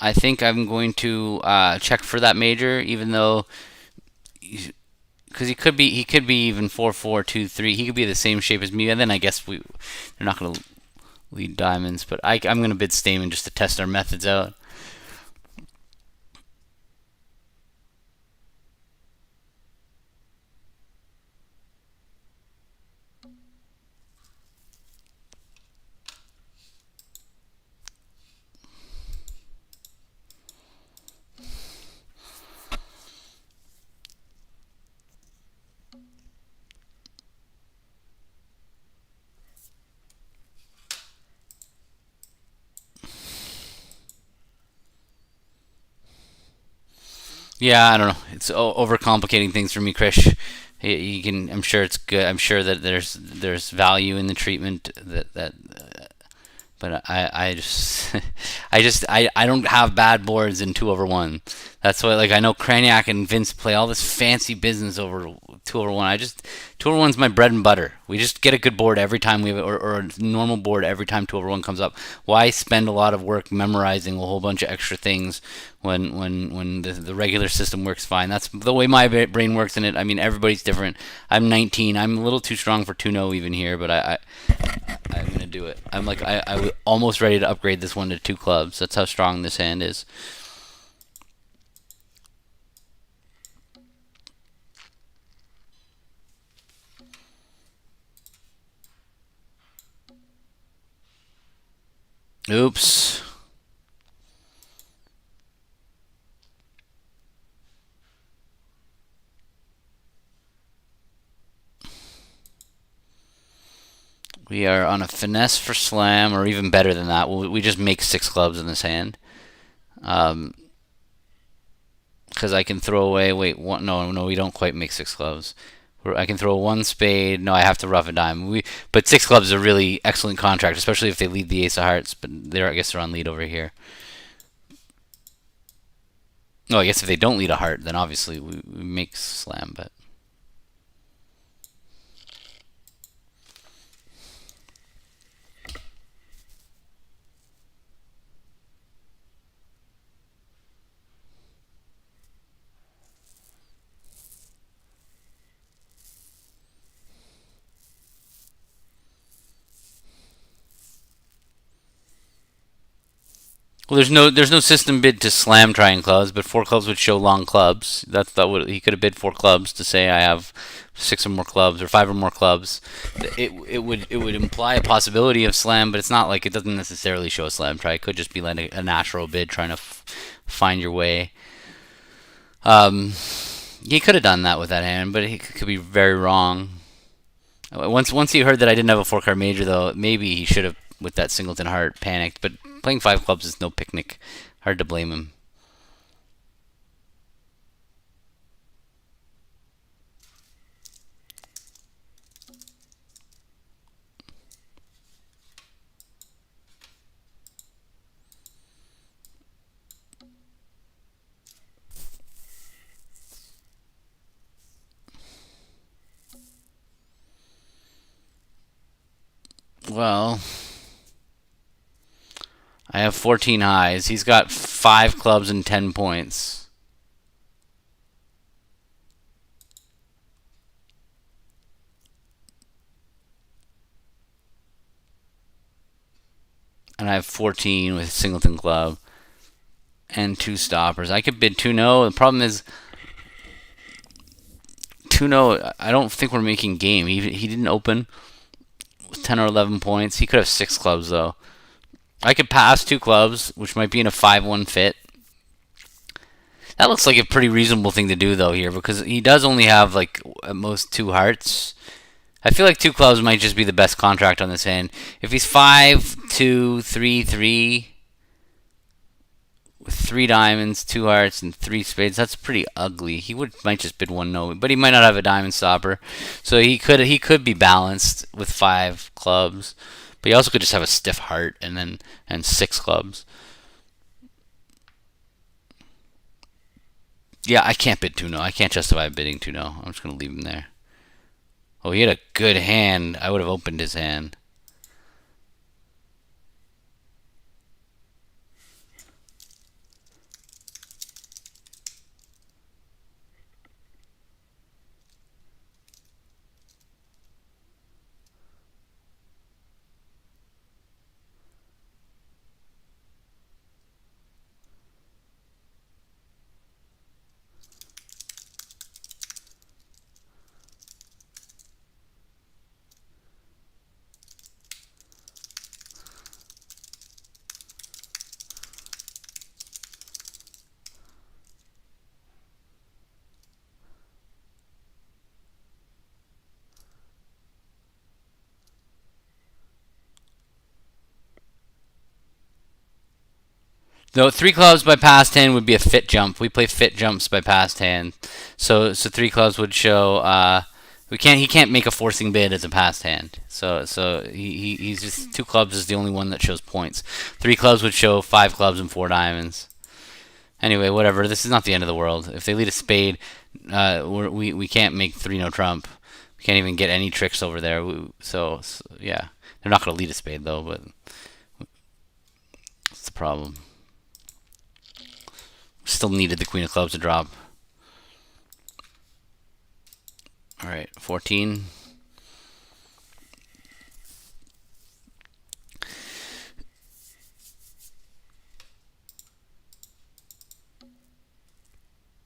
I think I'm going to check for that major, even though, because he could be even 4-4-2-3. He could be the same shape as me, and then I guess they're not going to lead diamonds. But I'm going to bid Stamen just to test our methods out. Yeah, I don't know. It's overcomplicating things for me, Krish. You can. I'm sure it's good. I'm sure that there's value in the treatment that but I just I don't have bad boards in 2/1. That's why, like, I know Craniac and Vince play all this fancy business over 2/1. 2/1's my bread and butter. We just get a good board every time we have, or a normal board every time 2/1 comes up. Why spend a lot of work memorizing a whole bunch of extra things when the regular system works fine? That's the way my brain works in it. I mean, everybody's different. I'm 19. I'm a little too strong for 2-0 even here, but I'm gonna do it. I'm like I was almost ready to upgrade this one to 2 clubs. That's how strong this hand is. Oops. We are on a finesse for slam, or even better than that. We just make 6 clubs in this hand. Because I can throw away. Wait, one, no, we don't quite make 6 clubs. I can throw 1 spade. No, I have to rough a dime. But 6 clubs is a really excellent contract, especially if they lead the ace of hearts. But I guess they're on lead over here. No, I guess if they don't lead a heart, then obviously we make slam. But well, there's no system bid to slam trying clubs, but 4 clubs would show long clubs. That would he could have bid 4 clubs to say I have 6 or more clubs or 5 or more clubs. It would imply a possibility of slam, but it's not like it doesn't necessarily show a slam try. It could just be like a natural bid trying to find your way. He could have done that with that hand, but he could be very wrong. Once he heard that I didn't have a 4-card major, though, maybe he should have, with that singleton heart, panicked. But playing 5 clubs is no picnic. Hard to blame him. Well, I have 14 highs. He's got 5 clubs and 10 points. And I have 14 with singleton club and 2 stoppers. I could bid 2-0. The problem is 2-0. I don't think we're making game. He didn't open with 10 or 11 points. He could have 6 clubs, though. I could pass 2 clubs, which might be in a 5-1 fit. That looks like a pretty reasonable thing to do, though, here, because he does only have, like, at most 2 hearts. I feel like 2 clubs might just be the best contract on this hand. If he's 5-2-3-3 with 3 diamonds, 2 hearts, and 3 spades. That's pretty ugly. Might just bid 1 no, but he might not have a diamond stopper, so he could be balanced with 5 clubs, but he also could just have a stiff heart and 6 clubs. Yeah, I can't bid 2 no. I can't justify bidding 2 no. I'm just gonna leave him there. Oh, he had a good hand. I would have opened his hand. No, 3 clubs by past hand would be a fit jump. We play fit jumps by past hand, so 3 clubs would show. He can't make a forcing bid as a past hand. So he's just 2 clubs is the only one that shows points. 3 clubs would show 5 clubs and 4 diamonds. Anyway, whatever. This is not the end of the world. If they lead a spade, we can't make 3 no trump. We can't even get any tricks over there. So yeah, they're not going to lead a spade though, but that's the problem. Still needed the queen of clubs to drop. Alright, 14.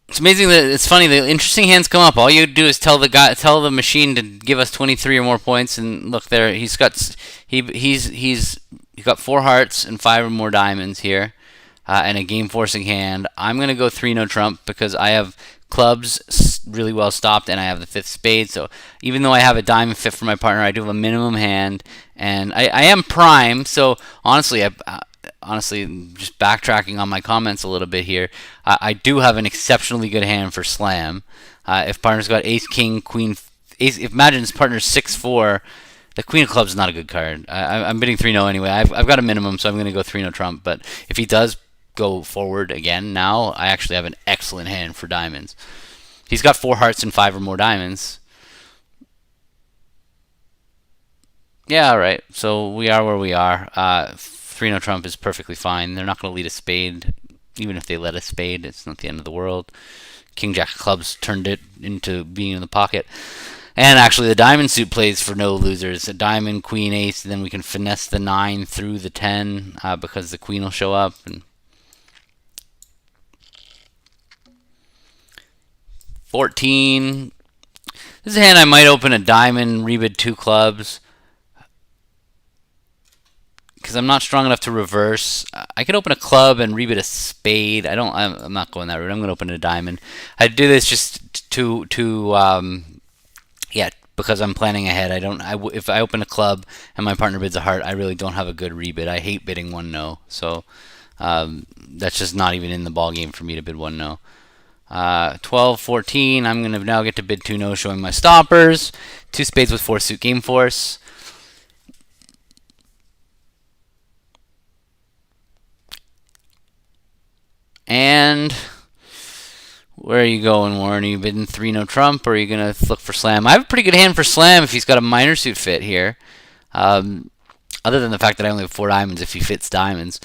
It's amazing that it's funny. The interesting hands come up. All you do is tell the machine to give us 23 or more points, and look there. He's got 4 hearts and 5 or more diamonds here. And a game forcing hand. I'm going to go 3 no trump because I have clubs really well stopped and I have the 5th spade. So even though I have a diamond 5th for my partner, I do have a minimum hand, and I am prime. So honestly, just backtracking on my comments a little bit here, I do have an exceptionally good hand for slam. If partner's got ace, king, queen, ace, imagine his partner's 6-4. The queen of clubs is not a good card. I'm bidding 3 no anyway. I've got a minimum, so I'm going to go 3 no trump. But if he does go forward again now, I actually have an excellent hand for diamonds. He's got 4 hearts and 5 or more diamonds. Yeah, alright. So we are where we are. 3 no trump is perfectly fine. They're not going to lead a spade. Even if they let a spade, it's not the end of the world. King jack of clubs turned it into being in the pocket. And actually the diamond suit plays for no losers. A diamond, queen, ace, and then we can finesse the 9 through the 10 because the queen will show up. And 14. This is a hand I might open a diamond, rebid 2 clubs, because I'm not strong enough to reverse. I could open a club and rebid a spade. I'm not going that route. I'm going to open a diamond. I do this just to because I'm planning ahead. If I open a club and my partner bids a heart, I really don't have a good rebid. I hate bidding 1 no. So that's just not even in the ball game for me to bid 1 no. 12, 14. I'm going to now get to bid 2 no, showing my stoppers. 2 spades with 4 suit game force. And where are you going, Warren? Are you bidding 3 no trump, or are you going to look for slam? I have a pretty good hand for slam if he's got a minor suit fit here. Other than the fact that I only have 4 diamonds if he fits diamonds.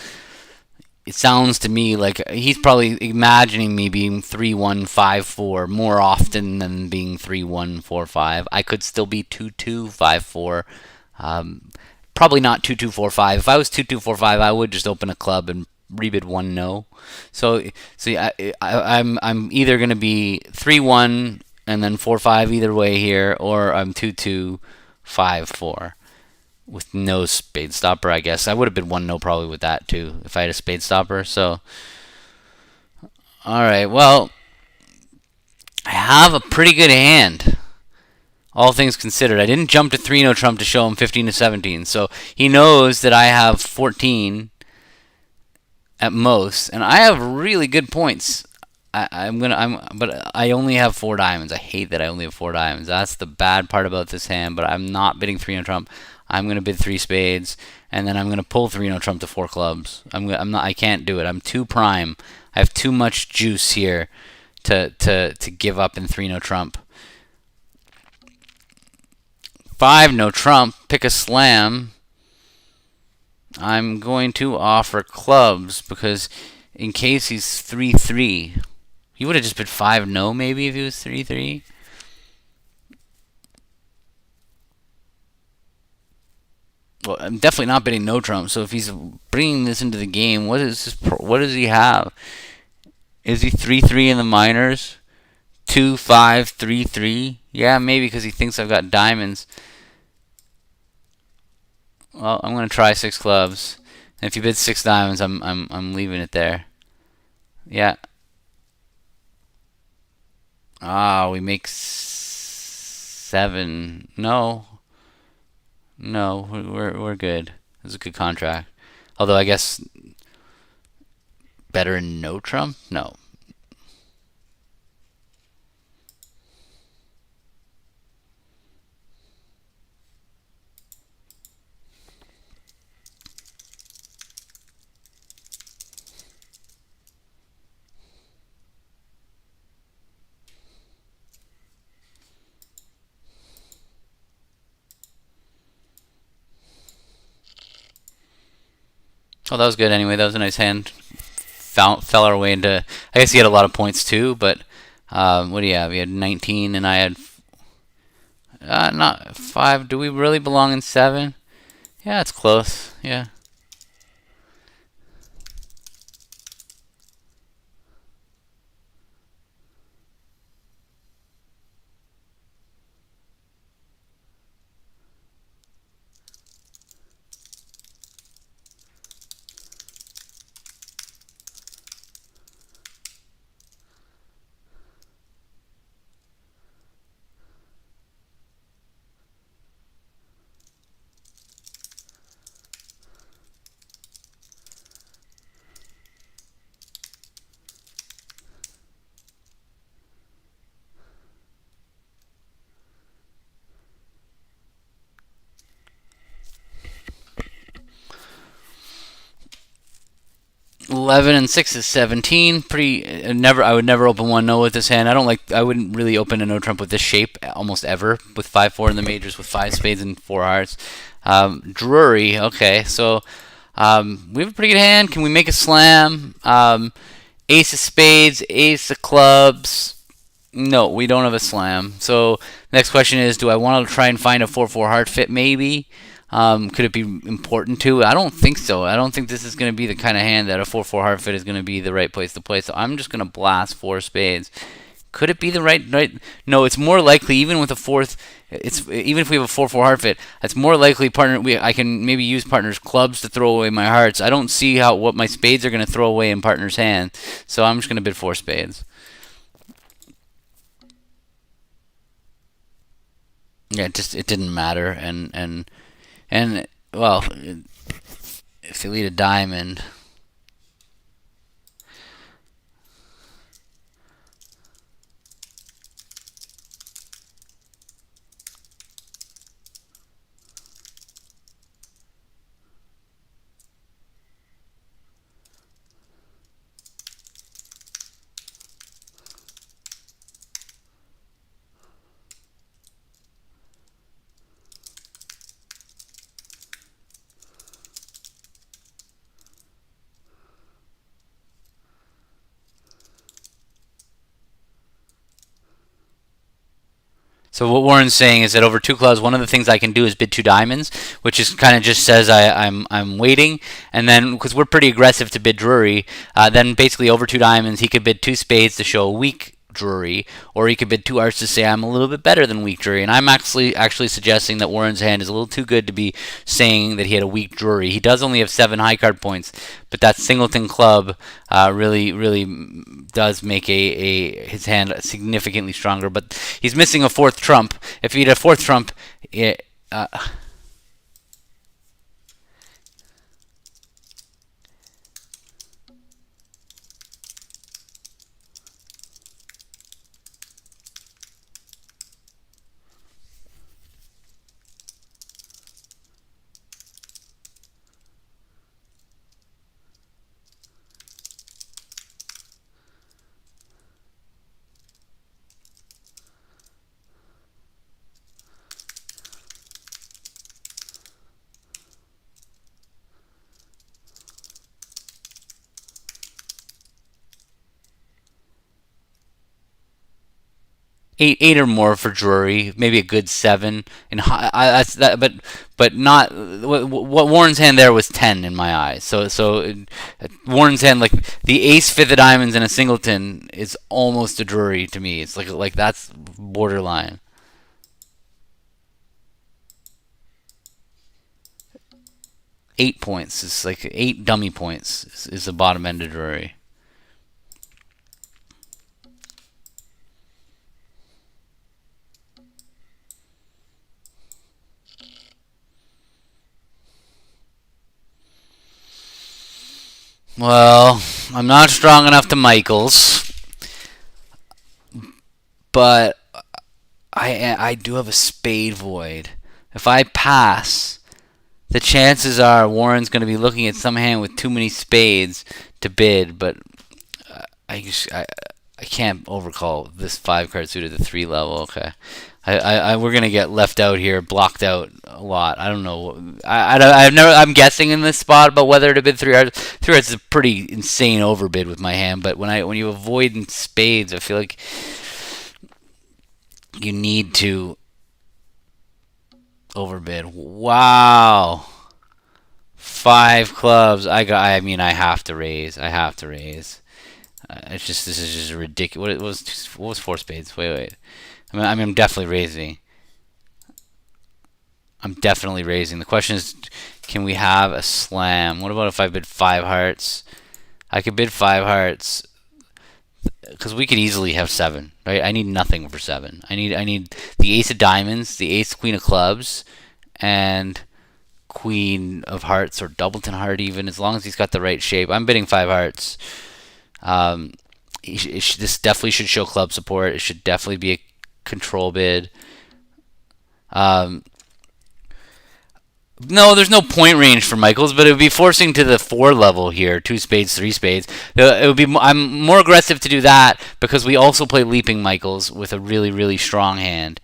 It sounds to me like he's probably imagining me being 3-1-5-4 more often than being 3-1-4-5. I could still be 2-2-5-4. Probably not 2-2-4-5. If I was 2-2-4-5, I would just open a club and rebid 1 no. So I'm either going to be 3-1 and then 4-5 either way here, or I'm 2-2-5-4. With no spade stopper, I guess. I would have been 1 no probably with that too, if I had a spade stopper. So, alright, well, I have a pretty good hand, all things considered. I didn't jump to 3 no trump to show him 15 to 17, so he knows that I have 14. at most, and I have really good points. But I only have 4 diamonds. I hate that I only have 4 diamonds. That's the bad part about this hand. But I'm not bidding 3 no trump. I'm gonna bid 3 spades, and then I'm gonna pull 3 no trump to 4 clubs. I'm not. I can't do it. I'm too prime. I have too much juice here to give up in 3 no trump. 5 no trump. Pick a slam. I'm going to offer clubs because in case he's 3-3, he would have just bid 5 no maybe if he was 3-3. Well, I'm definitely not bidding no trump. So if he's bringing this into the game, what does he have? Is he 3-3 in the minors? 2-5 3-3? Yeah, maybe because he thinks I've got diamonds. Well, I'm gonna try 6 clubs. And if you bid 6 diamonds, I'm leaving it there. Yeah. Ah, we make 7. No, we're good. It's a good contract. Although I guess better in no trump. No. Oh, that was good anyway. That was a nice hand. Fell our way into. I guess he had a lot of points too, but what do you have? He had 19, and I had not 5. Do we really belong in 7? Yeah, it's close. Yeah. Eleven and 6 is 17. Pretty never. I would never open 1-0 with this hand. I don't like. I wouldn't really open a no trump with this shape almost ever. With 5-4 in the majors, with 5 spades and 4 hearts. Drury. Okay, so we have a pretty good hand. Can we make a slam? Ace of spades, ace of clubs. No, we don't have a slam. So next question is, do I want to try and find a 4-4 heart fit? Maybe. Could it be important to? I don't think so. I don't think this is going to be the kind of hand that a 4-4 heart fit is going to be the right place to play. So I'm just going to blast 4 spades. Could it be the right? No, it's more likely even with a fourth. Even if we have a 4-4 heart fit, it's more likely I can maybe use partner's clubs to throw away my hearts. I don't see what my spades are going to throw away in partner's hand. So I'm just going to bid 4 spades. Yeah, it didn't matter, and well, if you lead a diamond. So what Warren's saying is that over 2 clubs, one of the things I can do is bid 2 diamonds, which is kind of just says I'm waiting, and then because we're pretty aggressive to bid Drury, then basically over 2 diamonds he could bid 2 spades to show a weak Drury, or he could bid 2 hearts to say I'm a little bit better than weak Drury, and I'm actually suggesting that Warren's hand is a little too good to be saying that he had a weak Drury. He does only have 7 high card points, but that singleton club really does make his hand significantly stronger. But he's missing a 4th trump. If he had a 4th trump, eight or more for Drury, maybe a good seven. And that's that, but not what Warren's hand there was 10 in my eyes. Warren's hand, like the ace, fifth of diamonds, and a singleton, is almost a Drury to me. It's like that's borderline. 8 points. It's like 8 dummy points is the bottom end of Drury. Well, I'm not strong enough to Michaels, but I do have a spade void. If I pass, the chances are Warren's going to be looking at some hand with too many spades to bid, but I can't overcall this 5 card suit at the 3 level. Okay. We're gonna get left out here, blocked out a lot. I don't know. I've never. I'm guessing in this spot about whether to bid 3 hearts. 3 hearts is a pretty insane overbid with my hand, but when you avoid in spades, I feel like you need to overbid. Wow, 5 clubs. I mean, I have to raise. I have to raise. This is just ridiculous. What was 4 spades? Wait. I'm definitely raising. I'm definitely raising. The question is, can we have a slam? What about if I bid 5 hearts? I could bid 5 hearts because we could easily have 7. Right? I need nothing for 7. I need the ace of diamonds, the ace queen of clubs, and queen of hearts or doubleton heart even. As long as he's got the right shape, I'm bidding 5 hearts. This definitely should show club support. It should definitely be a control bid. No, there's no point range for Michaels, but it would be forcing to the 4 level here. 2 spades, 3 spades. It would be. I'm more aggressive to do that because we also play leaping Michaels with a really, really strong hand.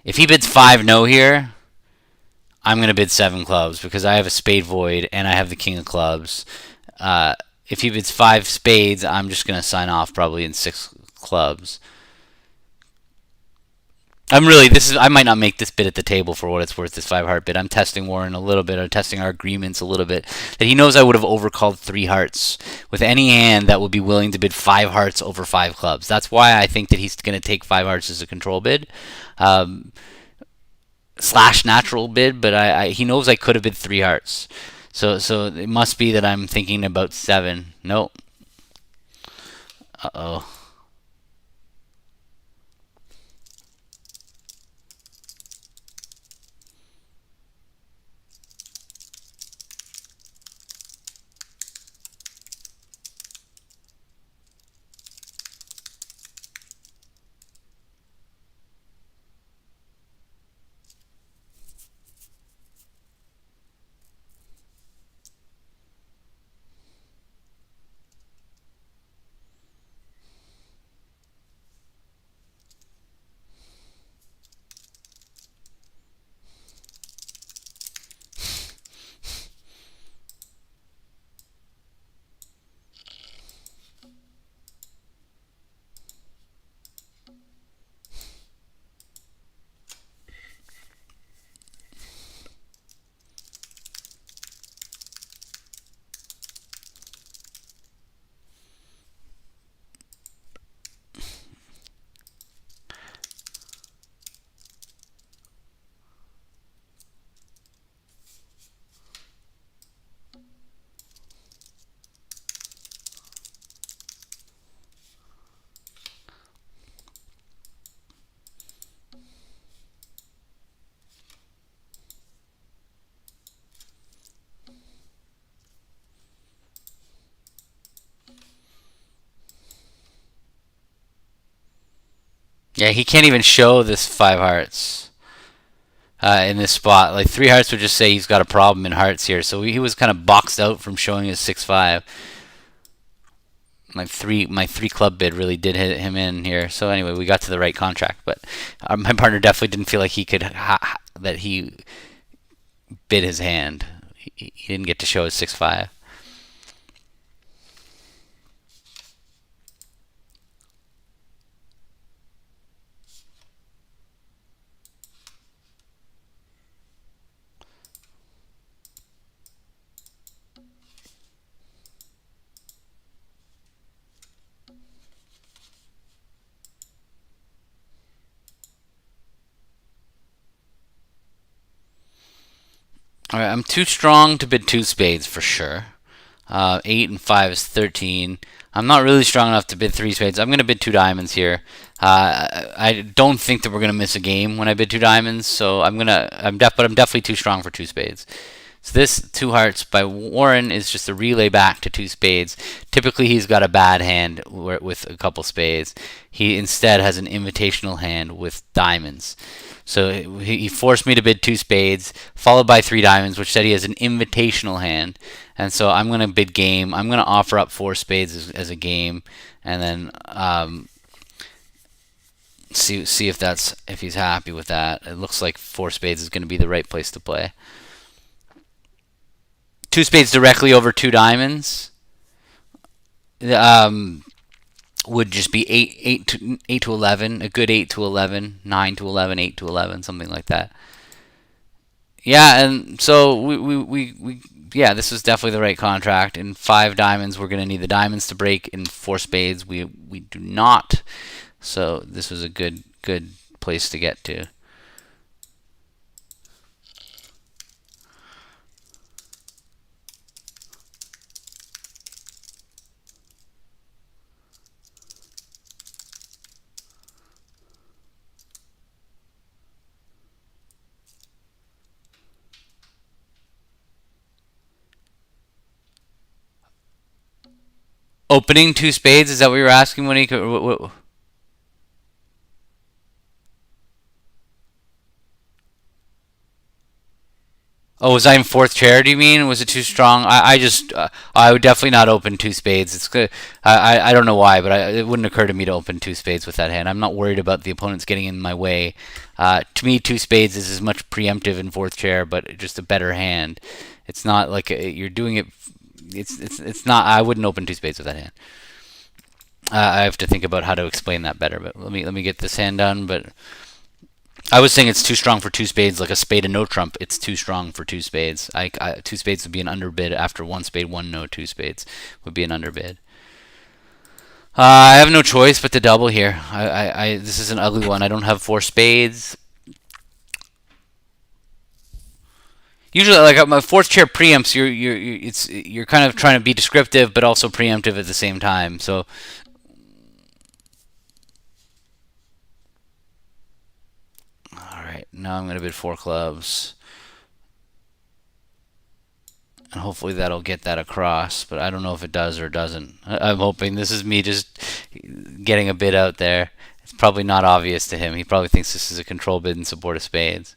If he bids 5 no here, I'm gonna bid 7 clubs because I have a spade void and I have the king of clubs. If he bids 5 spades, I'm just gonna sign off probably in 6 clubs. I might not make this bid at the table for what it's worth, this 5 heart bid. I'm testing Warren a little bit. I'm testing our agreements a little bit. That he knows I would have overcalled 3 hearts with any hand that would be willing to bid 5 hearts over 5 clubs. That's why I think that he's going to take 5 hearts as a control bid. Slash natural bid, but he knows I could have bid 3 hearts. So it must be that I'm thinking about 7. Nope. Uh-oh. Yeah, he can't even show this 5 hearts in this spot. Like 3 hearts would just say he's got a problem in hearts here. So he was kind of boxed out from showing his 6-5. My 3 club bid really did hit him in here. So anyway, we got to the right contract, but my partner definitely didn't feel like he could that he bid his hand. He didn't get to show his 6-5. All right, I'm too strong to bid two spades for sure. 8 and 5 is 13. I'm not really strong enough to bid three spades. I'm going to bid two diamonds here. I don't think that we're going to miss a game when I bid two diamonds, so but I'm definitely too strong for two spades. So this two hearts by Warren is just a relay back to two spades. Typically he's got a bad hand with a couple spades. He instead has an invitational hand with diamonds. So he forced me to bid two spades, followed by three diamonds, which said he has an invitational hand. And so I'm going to bid game. I'm going to offer up four spades as a game, and then see if he's happy with that. It looks like four spades is going to be the right place to play. Two spades directly over two diamonds would just be 8 to 11, a good 8 to 11, 9 to 11, 8 to 11, something like that. Yeah, and so yeah, this is definitely the right contract. In five diamonds, we're going to need the diamonds to break. In four spades, we do not. So this was a good place to get to. Opening two spades, is that what you were asking when he could? Oh, was I in fourth chair? Do you mean? Was it too strong? I would definitely not open two spades. It's good. I don't know why, but it wouldn't occur to me to open two spades with that hand. I'm not worried about the opponents getting in my way. To me, two spades is as much preemptive in fourth chair, but just a better hand. It's not like you're doing it. It's not. I wouldn't open two spades with that hand. I have to think about how to explain that better. But let me get this hand done. But I was saying it's too strong for two spades, like a spade and no trump. It's too strong for two spades. Two spades would be an underbid after one spade, one no, two spades would be an underbid. I have no choice but to double here. This is an ugly one. I don't have four spades. Usually, like my fourth chair preempts, you're kind of trying to be descriptive, but also preemptive at the same time. So all right, now I'm gonna bid four clubs. And hopefully that'll get that across, but I don't know if it does or doesn't. I'm hoping. This is me just getting a bid out there. It's probably not obvious to him. He probably thinks this is a control bid in support of spades.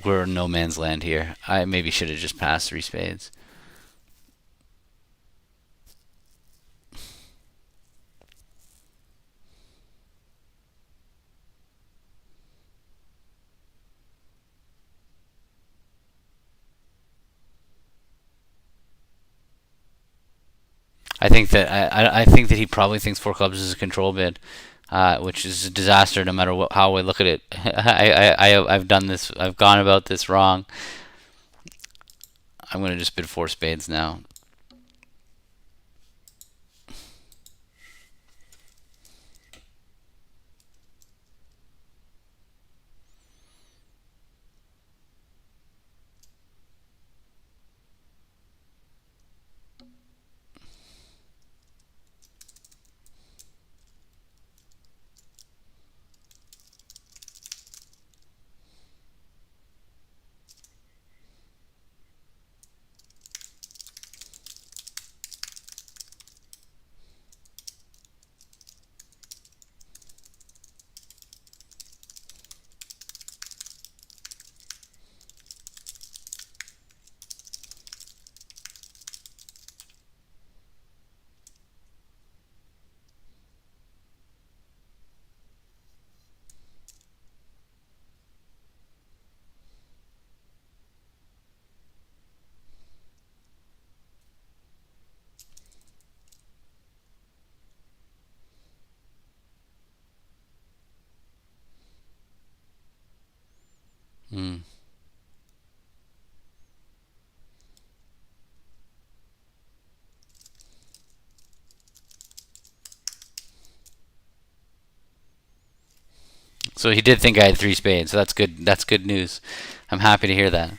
We're in no man's land here. I maybe should have just passed three spades. I think that he probably thinks four clubs is a control bid, which is a disaster no matter how I look at it. I've done this. I've gone about this wrong. I'm gonna just bid four spades now. Hmm. So he did think I had 3 spades. So that's good. That's good news. I'm happy to hear that.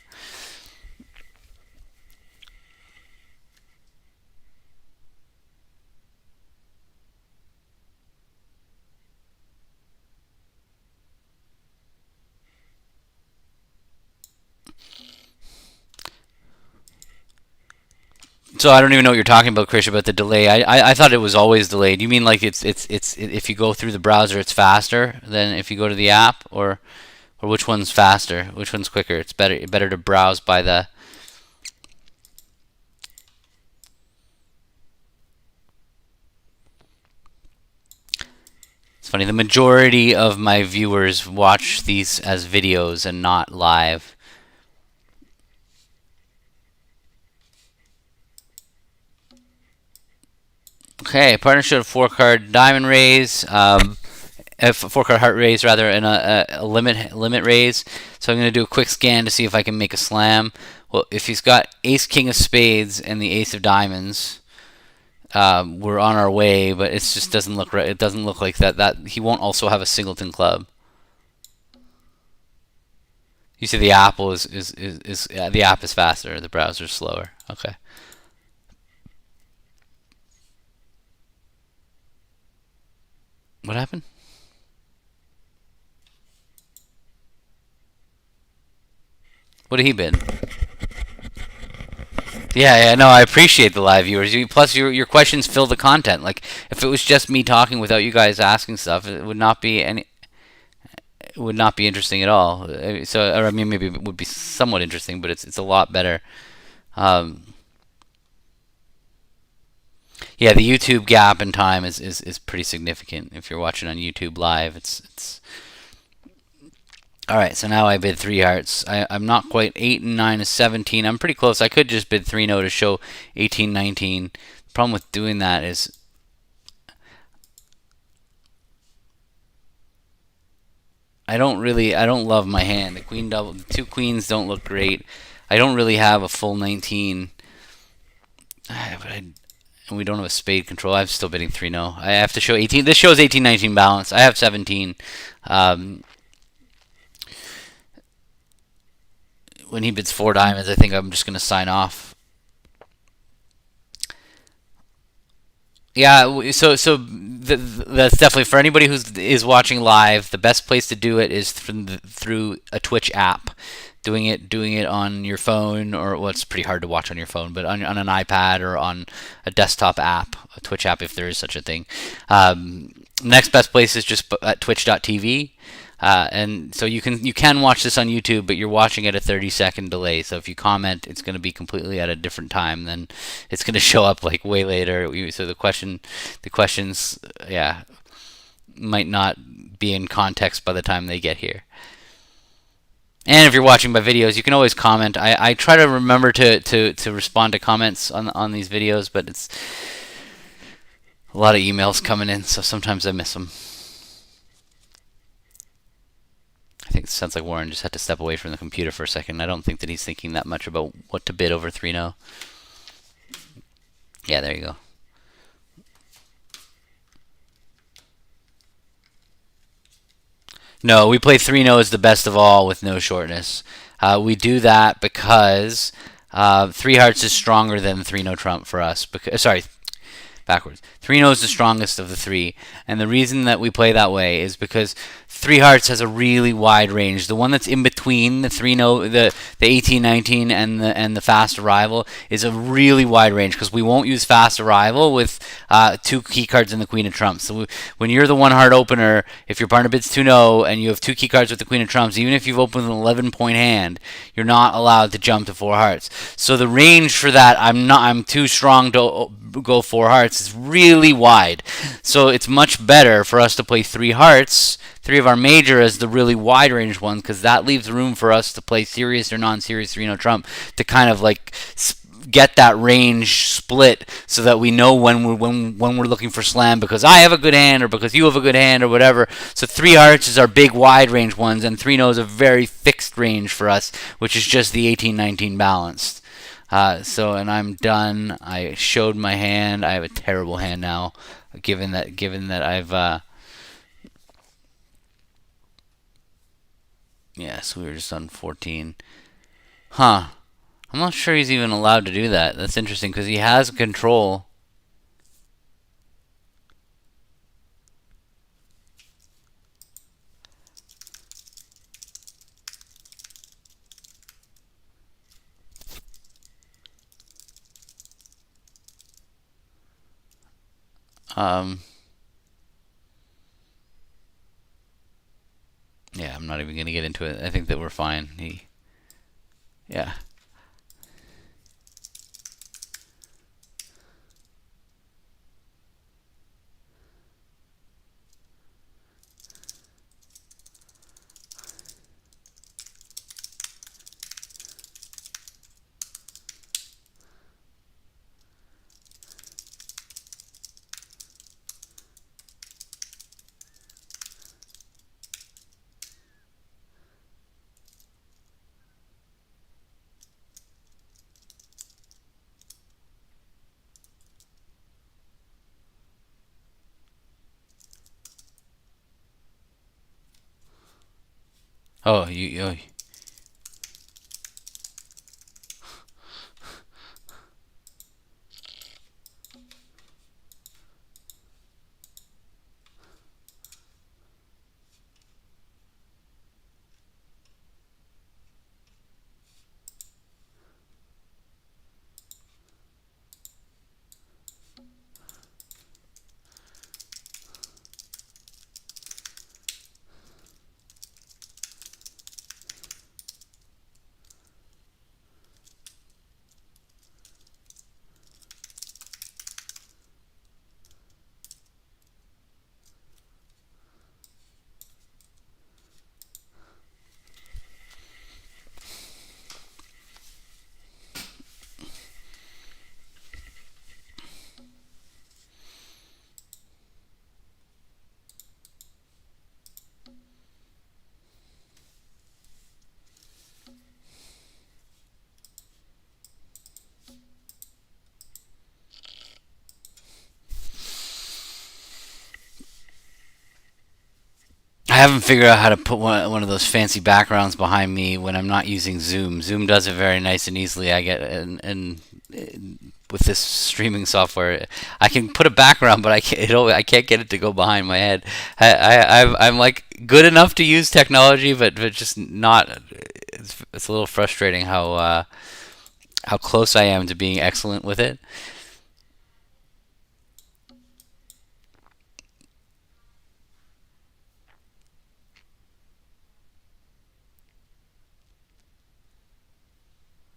So I don't even know what you're talking about, Krish, about the delay. I thought it was always delayed. You mean like it's if you go through the browser, it's faster than if you go to the app, or which one's faster? Which one's quicker? It's better to browse by the. It's funny. The majority of my viewers watch these as videos and not live. Okay, partnership of 4 card diamond raise, a 4 card heart raise rather, and a limit raise. So I'm going to do a quick scan to see if I can make a slam. Well, if he's got ace king of spades and the ace of diamonds, we're on our way. But it just doesn't look right. It doesn't look like that he won't also have a singleton club. You see, the apple is the app is faster. The browser's slower. Okay. What happened? What did he bid? Yeah, no, I appreciate the live viewers. Plus, your questions fill the content. Like, if it was just me talking without you guys asking stuff, it would not be any. It would not be interesting at all. So, or I mean, maybe it would be somewhat interesting, but it's a lot better. Um, yeah, the YouTube gap in time is pretty significant. If you're watching on YouTube live, it's all right. So now I bid 3 hearts. I'm not quite 8 and 9 is 17. I'm pretty close. I could just bid 3-no to show 18, 19. The problem with doing that is I don't love my hand. The queen double, the 2 queens don't look great. I don't really have a full 19. And we don't have a spade control. I'm still bidding 3-no. I have to show 18. This shows 18, 19 balance. I have 17. When he bids 4 diamonds, I think I'm just going to sign off. Yeah, that's definitely for anybody who is watching live. The best place to do it is through a Twitch app. Doing it on your phone, or well, it's pretty hard to watch on your phone, but on an iPad or on a desktop app, a Twitch app, if there is such a thing. Next best place is just at twitch.tv. And so you can watch this on YouTube, but you're watching at a 30-second delay. So if you comment, it's going to be completely at a different time. Then it's going to show up like way later. So the questions, yeah, might not be in context by the time they get here. And if you're watching my videos, you can always comment. I try to remember to respond to comments on these videos, but it's a lot of emails coming in, so sometimes I miss them. I think it sounds like Warren just had to step away from the computer for a second. I don't think that he's thinking that much about what to bid over 3-no. Yeah, there you go. No, we play 3-no as the best of all with no shortness. We do that because 3 hearts is stronger than 3-no trump for us. Sorry, backwards. 3-no is the strongest of the 3, and the reason that we play that way is because 3 hearts has a really wide range. The one that's in between the 3-no, the 18, 19, and the fast arrival is a really wide range because we won't use fast arrival with 2 key cards and the queen of trumps. So when you're the 1 heart opener, if your partner bids 2-no and you have 2 key cards with the queen of trumps, even if you've opened an 11-point hand, you're not allowed to jump to 4 hearts. So the range for that, I'm too strong to go 4 hearts. It's really wide. So it's much better for us to play 3 hearts, 3 of our major, as the really wide range ones, because that leaves room for us to play serious or non-serious 3-no trump to kind of like get that range split so that we know when we're looking for slam because I have a good hand or because you have a good hand or whatever. So 3 hearts is our big wide range ones, and 3-no is a very fixed range for us, which is just the 18-19 balanced. And I'm done. I showed my hand. I have a terrible hand now, given that I've Yeah, so we were just on 14. Huh. I'm not sure he's even allowed to do that. That's interesting because he has control. Um, yeah, I'm not even going to get into it. I think that we're fine. Yeah. Oh, you. I haven't figured out how to put one of those fancy backgrounds behind me when I'm not using Zoom. Zoom does it very nice and easily. I get and with this streaming software, I can put a background, but I can't get it to go behind my head. I'm like good enough to use technology, but just not. It's a little frustrating how close I am to being excellent with it.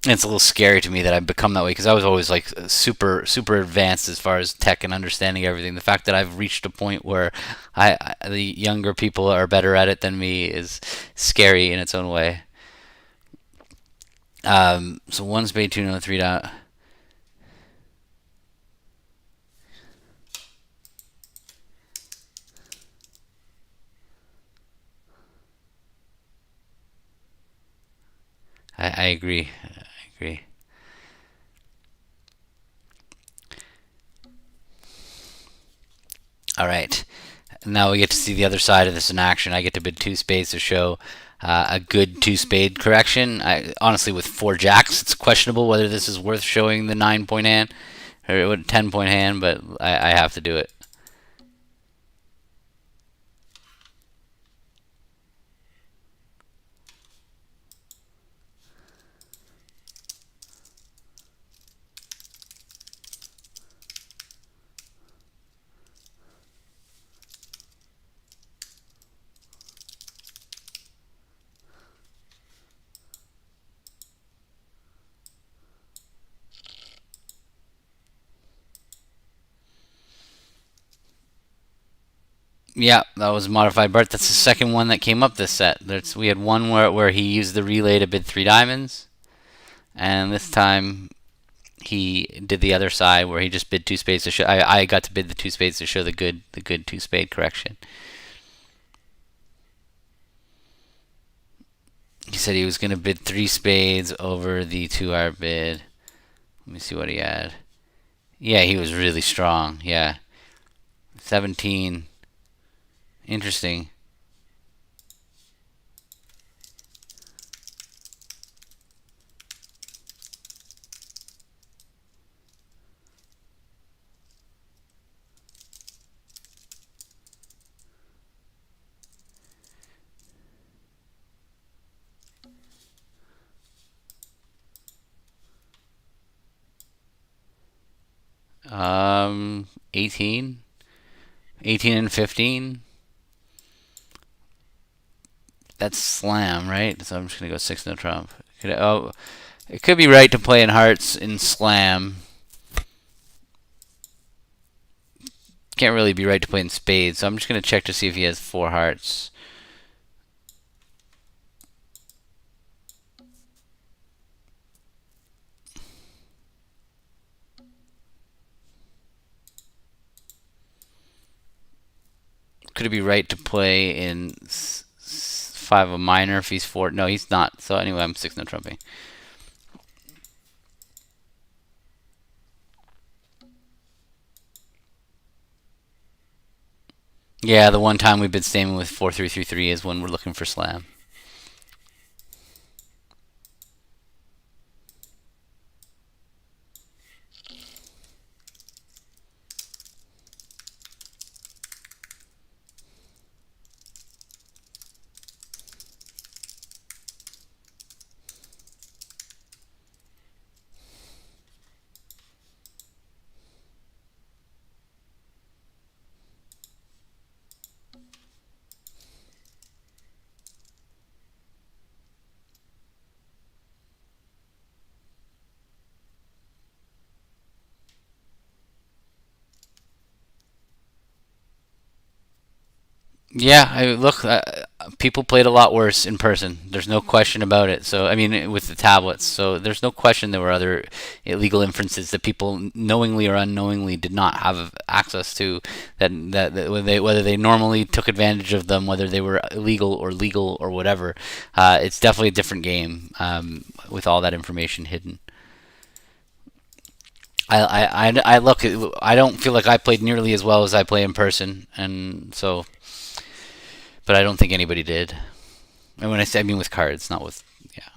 And it's a little scary to me that I've become that way because I was always like super advanced as far as tech and understanding everything. The fact that I've reached a point where the younger people are better at it than me is scary in its own way. So one spade, two no, three dot. I agree. I agree. All right. Now we get to see the other side of this in action. I get to bid two spades to show a good two spade correction. Honestly, with four jacks, it's questionable whether this is worth showing the 9 point hand or a 10 point hand, but I have to do it. Yeah, that was modified Bart. That's the second one that came up this set. We had one where he used the relay to bid three diamonds, and this time he did the other side where he just bid two spades to show. I got to bid the two spades to show the good two spade correction. He said he was going to bid three spades over the 2 hour bid. Let me see what he had. Yeah, he was really strong. Yeah, 17. Interesting. 18. 18 and 15. That's slam, right? So I'm just going to go 6 no trump. It could be right to play in hearts in slam. Can't really be right to play in spades, so I'm just going to check to see if he has 4 hearts. Could it be right to play in 5 of minor if he's 4? No, he's not. So anyway, I'm 6 no trumping. Yeah, the one time we've been staying with 4-3-3-3 is when we're looking for slam. Yeah, look. People played a lot worse in person. There's no question about it. So I mean, with the tablets. So there's no question there were other illegal inferences that people knowingly or unknowingly did not have access to. That whether they normally took advantage of them, whether they were illegal or legal or whatever. It's definitely a different game with all that information hidden. I look. I don't feel like I played nearly as well as I play in person, and so. But I don't think anybody did. And when I say, I mean with cards, not with, yeah.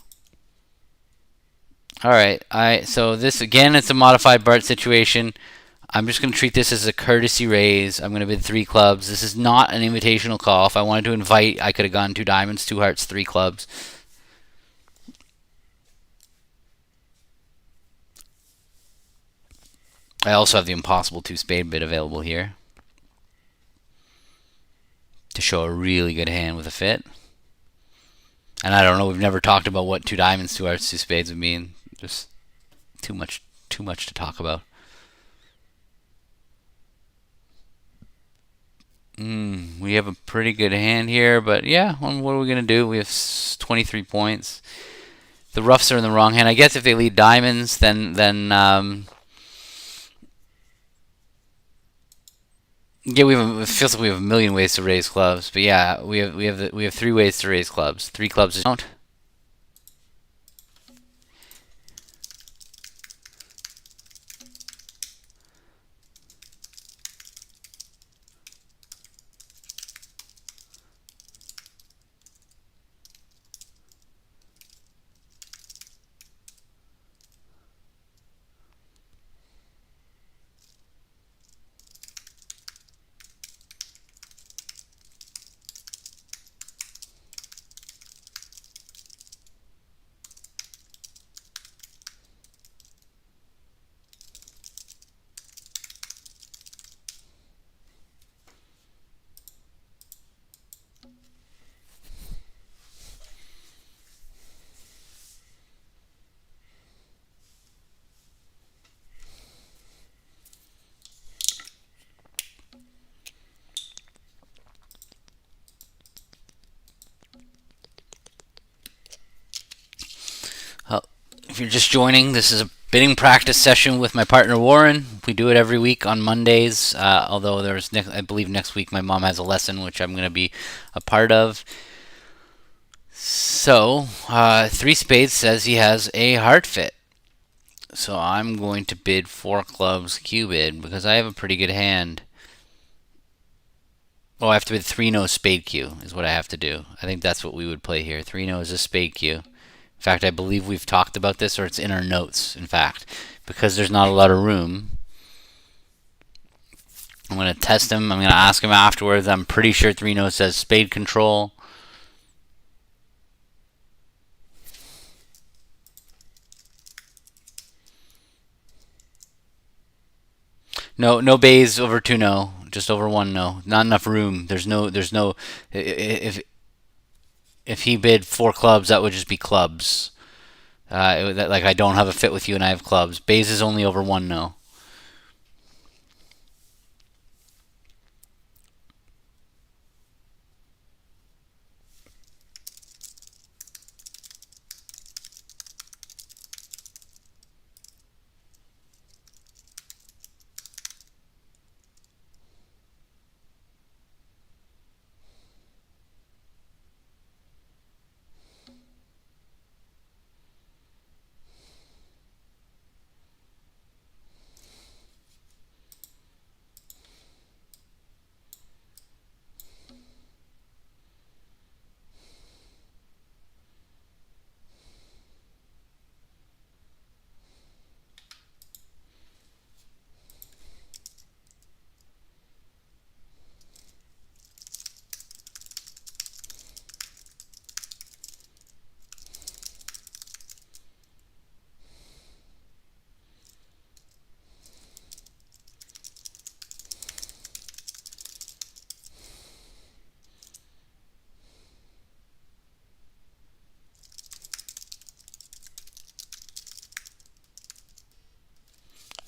All right. So this again, it's a modified Bart situation. I'm just going to treat this as a courtesy raise. I'm going to bid 3 clubs. This is not an invitational call. If I wanted to invite, I could have gone 2 diamonds, 2 hearts, 3 clubs. I also have the impossible 2 spade bid available here to show a really good hand with a fit. And I don't know. We've never talked about what 2 diamonds, 2 hearts, 2 spades would mean. Just too much to talk about. We have a pretty good hand here, but yeah, what are we gonna do? We have 23 points. The roughs are in the wrong hand. I guess if they lead diamonds, then yeah, it feels like we have a million ways to raise clubs. But yeah, we have 3 ways to raise clubs. 3 clubs is don't. If you're just joining, this is a bidding practice session with my partner Warren. We do it every week on Mondays. Although I believe next week my mom has a lesson which I'm going to be a part of. So 3 spades says he has a heart fit. So I'm going to bid 4 clubs Q bid because I have a pretty good hand. Oh, I have to bid 3 no spade Q is what I have to do. I think that's what we would play here. 3 no is a spade Q. In fact, I believe we've talked about this, or it's in our notes, in fact, because there's not a lot of room. I'm going to test him. I'm going to ask him afterwards. I'm pretty sure 3 no says spade control. No bays over two, no. Just over one, no. Not enough room. There's no. If he bid four clubs, that would just be clubs. Like I don't have a fit with you, and I have clubs. Bays is only over one, no.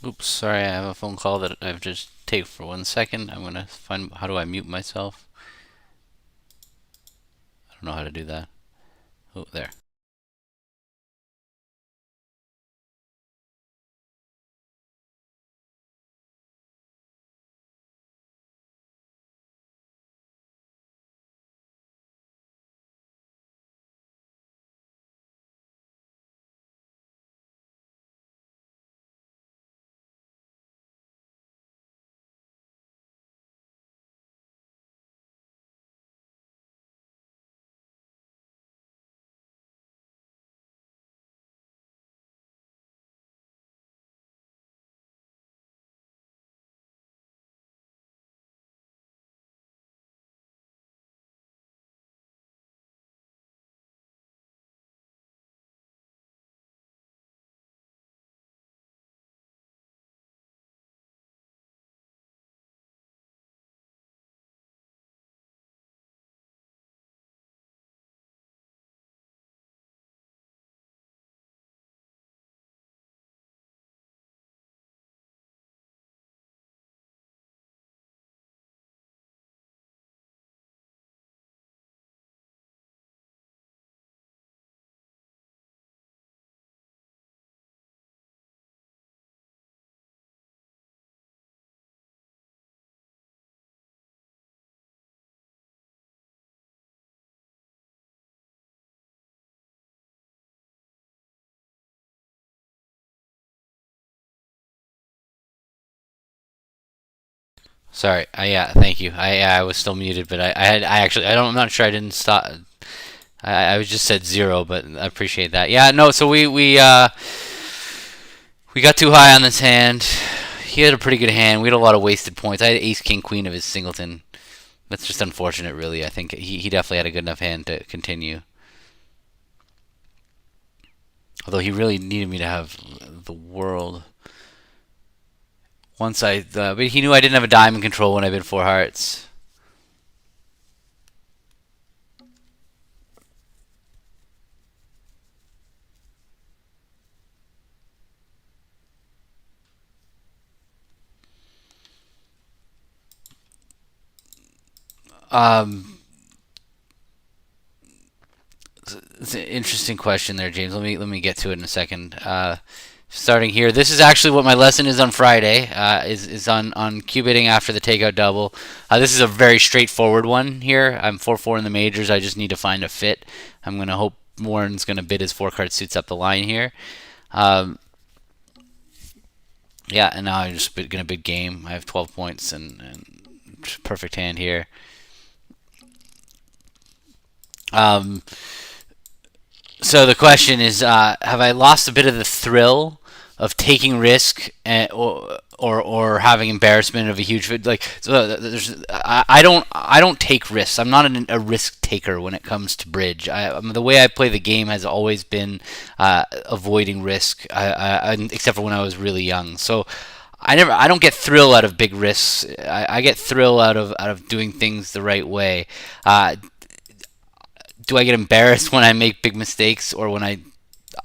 Oops, sorry, I have a phone call that I've just take for 1 second. I'm gonna find how do I mute myself. I don't know how to do that. Oh, there. Sorry. Yeah, thank you. I was still muted, but I actually I don't I'm not sure I didn't stop. I was just said zero, but I appreciate that. Yeah, no. So we got too high on this hand. He had a pretty good hand. We had a lot of wasted points. I had ace king queen of his singleton. That's just unfortunate, really. I think he definitely had a good enough hand to continue. Although he really needed me to have the world. But he knew I didn't have a diamond control when I bid four hearts. Um, it's an interesting question there, James. Let me get to it in a second. Starting here, this is actually what my lesson is on Friday. Is on cue bidding after the takeout double. This is a very straightforward one here. I'm 4-4 in the majors. I just need to find a fit. I'm gonna hope Warren's gonna bid his four card suits up the line here. Um, yeah, and now I'm just gonna bid game. I have 12 points and perfect hand here. Um, so the question is, have I lost a bit of the thrill of taking risk or having embarrassment of a huge like? So I don't take risks. I'm not a risk taker when it comes to bridge. The way I play the game has always been avoiding risk, except for when I was really young. So I don't get thrill out of big risks. I get thrill out of doing things the right way. Uh, do I get embarrassed when I make big mistakes or when I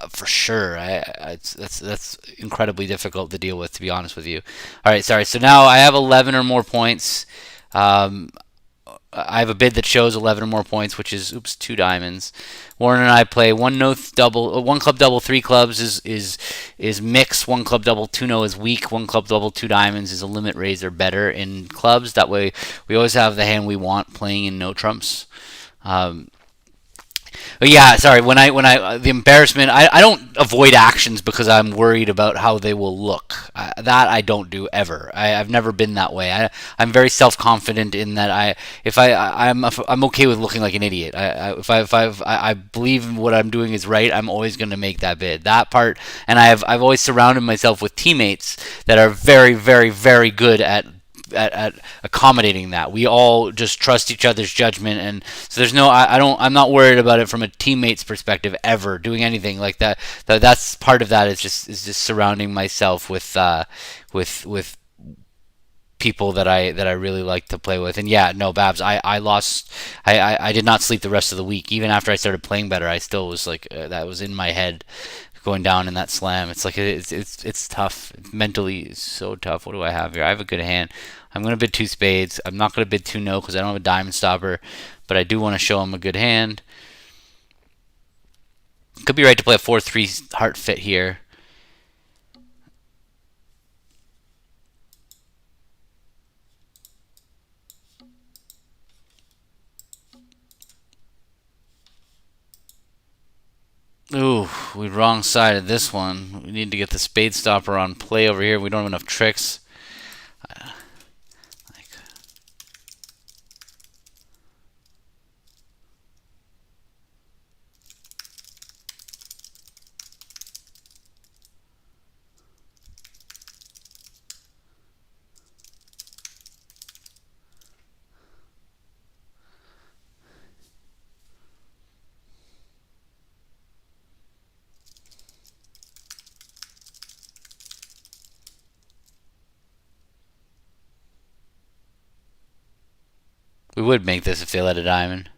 for sure. That's incredibly difficult to deal with, to be honest with you. All right, sorry. So now I have 11 or more points. Um, I have a bid that shows 11 or more points, which is oops, 2 diamonds. Warren and I play one no double, one club double, 3 clubs is mix. One club double, 2 no is weak. One club double, 2 diamonds is a limit raise or better in clubs. That way, we always have the hand we want playing in no trumps. Um, but yeah, sorry. When I the embarrassment, I don't avoid actions because I'm worried about how they will look. That I don't do ever. I've never been that way. I'm very self confident in that. If I'm okay with looking like an idiot. I believe what I'm doing is right. I'm always going to make that bid. That part, and I've always surrounded myself with teammates that are very very very good at accommodating that. We all just trust each other's judgment, and so there's no. I don't. I'm not worried about it from a teammate's perspective ever doing anything like that. That's part of that is just surrounding myself with people that I really like to play with. And yeah, no, Babs, I lost. I did not sleep the rest of the week. Even after I started playing better, I still was like that was in my head going down in that slam. It's like it's tough mentally. It's so tough. What do I have here? I have a good hand. I'm gonna bid 2 spades. I'm not gonna bid 2 no because I don't have a diamond stopper, but I do want to show him a good hand. Could be right to play a 4-3 heart fit here. Ooh, we wrong sided this one. We need to get the spade stopper on play over here. We don't have enough tricks. Like, we would make this if they let a diamond.